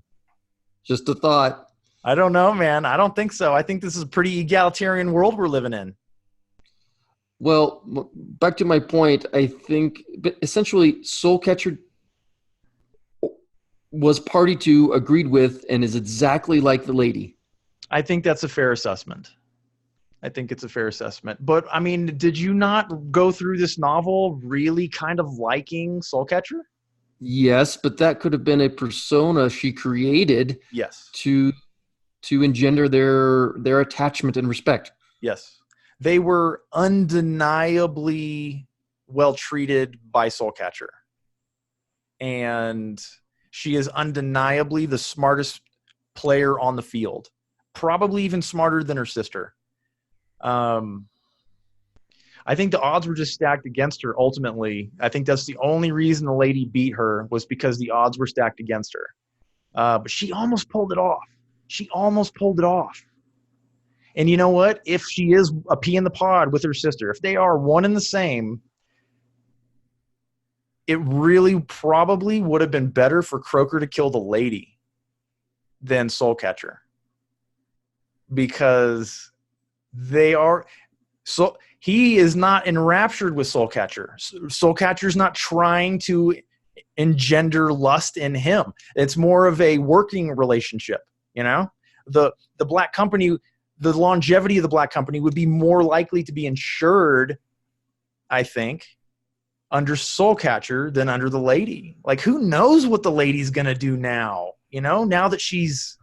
Just a thought. I don't know, man. I don't think so. I think this is a pretty egalitarian world we're living in. Well, back to my point, I think but essentially Soulcatcher was party to, agreed with, and is exactly like the lady. I think that's a fair assessment. I think it's a fair assessment. But, I mean, did you not go through this novel really kind of liking Soulcatcher? Yes, but that could have been a persona she created to engender their attachment and respect. Yes. They were undeniably well-treated by Soulcatcher. And she is undeniably the smartest player on the field. Probably even smarter than her sister. I think the odds were just stacked against her ultimately. I think that's the only reason the lady beat her was because the odds were stacked against her. But she almost pulled it off. And you know what? If she is a pea in the pod with her sister, if they are one and the same, it really probably would have been better for Croaker to kill the lady than Soulcatcher. Because he is not enraptured with Soulcatcher. Soulcatcher's not trying to engender lust in him. It's more of a working relationship, you know? The Black Company, the longevity of the Black Company would be more likely to be insured, I think, under Soulcatcher than under the lady. Like, who knows what the lady's going to do now, you know? Now that she's...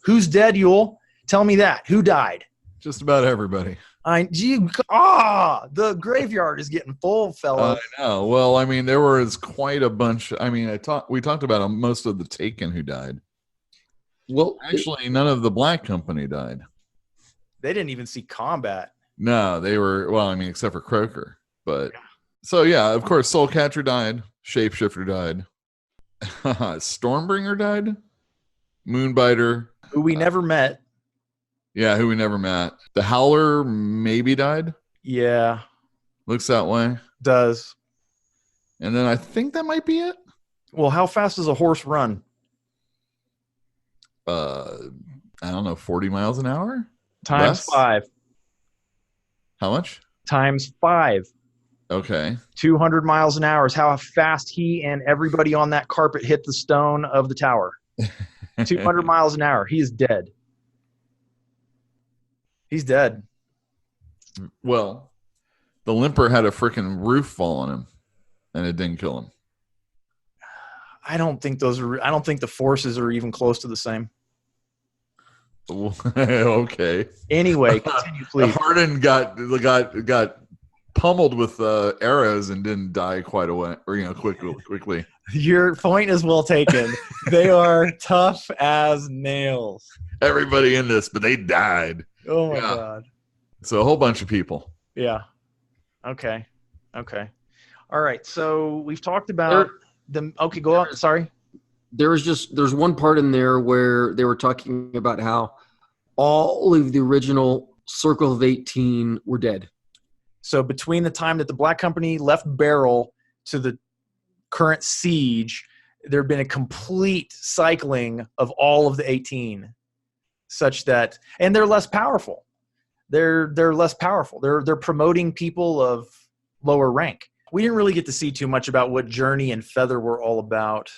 Who's dead, Yule? Tell me that. Who died? Just about everybody. The graveyard is getting full, fellas. I know. Well, I mean, there was quite a bunch. I mean, we talked about most of the Taken who died. Well, actually, none of the Black Company died. They didn't even see combat. No, they were, well, I mean, except for Croaker. But so, yeah, of course, Soulcatcher died. Shapeshifter died. Stormbringer died. Moonbiter. Who we never met. Yeah, who we never met. The Howler maybe died. Yeah. Looks that way. Does. And then I think that might be it. Well, how fast does a horse run? I don't know, 40 miles an hour? Times 5. How much? Times 5. Okay. 200 miles an hour is how fast he and everybody on that carpet hit the stone of the tower. 200 miles an hour. He is dead. He's dead. Well, the Limper had a freaking roof fall on him, and it didn't kill him. I don't think the forces are even close to the same. Okay. Anyway, continue, please. Harden got pummeled with arrows and didn't die quite away, or quickly. Your point is well taken. They are tough as nails. Everybody in this, but they died. Oh my God. So a whole bunch of people. Yeah. Okay. All right. So we've talked about okay, go on. Sorry. There's one part in there where they were talking about how all of the original Circle of 18 were dead. So between the time that the Black Company left Barrel to the current siege, there have been a complete cycling of all of the 18, such that, and they're less powerful. They're less powerful. They're promoting people of lower rank. We didn't really get to see too much about what Journey and Feather were all about.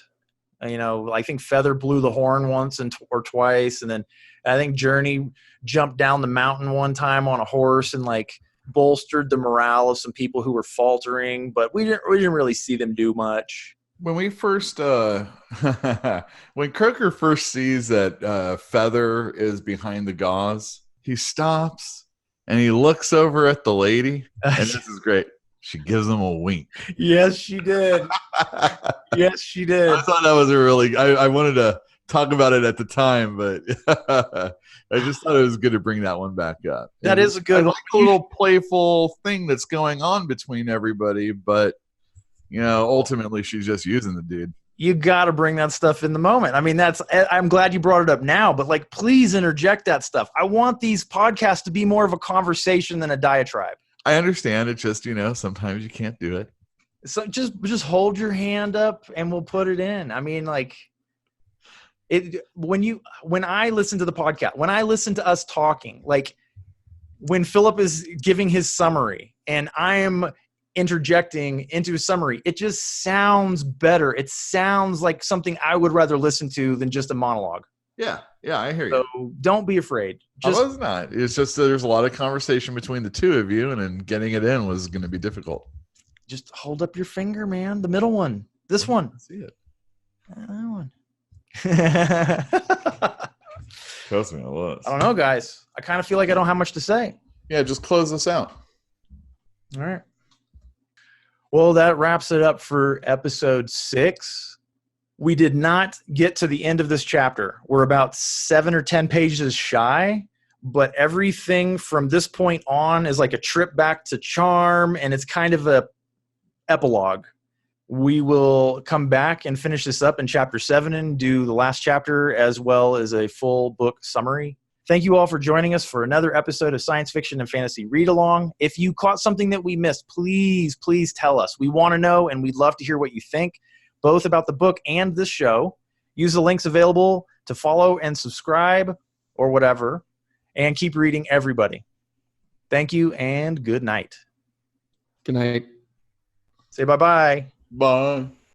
You know, I think Feather blew the horn once or twice, and then I think Journey jumped down the mountain one time on a horse and like bolstered the morale of some people who were faltering. But we didn't really see them do much. When we first, when Croker first sees that Feather is behind the gauze, he stops and he looks over at the lady, and this is great. She gives him a wink. Yes, she did. Yes, she did. I thought that was a really. I wanted to talk about it at the time, but I just thought it was good to bring that one back up. That is a good, like a little playful thing that's going on between everybody, but you know, ultimately she's just using the dude. You got to bring that stuff in the moment. I mean, I'm glad you brought it up now, but like, please interject that stuff. I want these podcasts to be more of a conversation than a diatribe. I understand. It's just, you know, sometimes you can't do it. So just hold your hand up and we'll put it in. I mean, like when I listen to the podcast, when I listen to us talking, like when Philip is giving his summary and I am interjecting into a summary, it just sounds better. It sounds like something I would rather listen to than just a monologue. Yeah, I hear you. So don't be afraid. I was not. It's just that there's a lot of conversation between the two of you, and then getting it in was going to be difficult. Just hold up your finger, man. The middle one. This one. I see it. That one. Trust me, I was. I don't know, guys. I kind of feel like I don't have much to say. Yeah, just close this out. All right. Well, that wraps it up for episode 6. We did not get to the end of this chapter. We're about 7 or 10 pages shy, but everything from this point on is like a trip back to Charm, and it's kind of a epilogue. We will come back and finish this up in chapter 7 and do the last chapter as well as a full book summary. Thank you all for joining us for another episode of Science Fiction and Fantasy Read Along. If you caught something that we missed, please tell us. We want to know, and we'd love to hear what you think, both about the book and this show. Use the links available to follow and subscribe or whatever, and keep reading, everybody. Thank you and good night. Good night. Say bye-bye. Bye.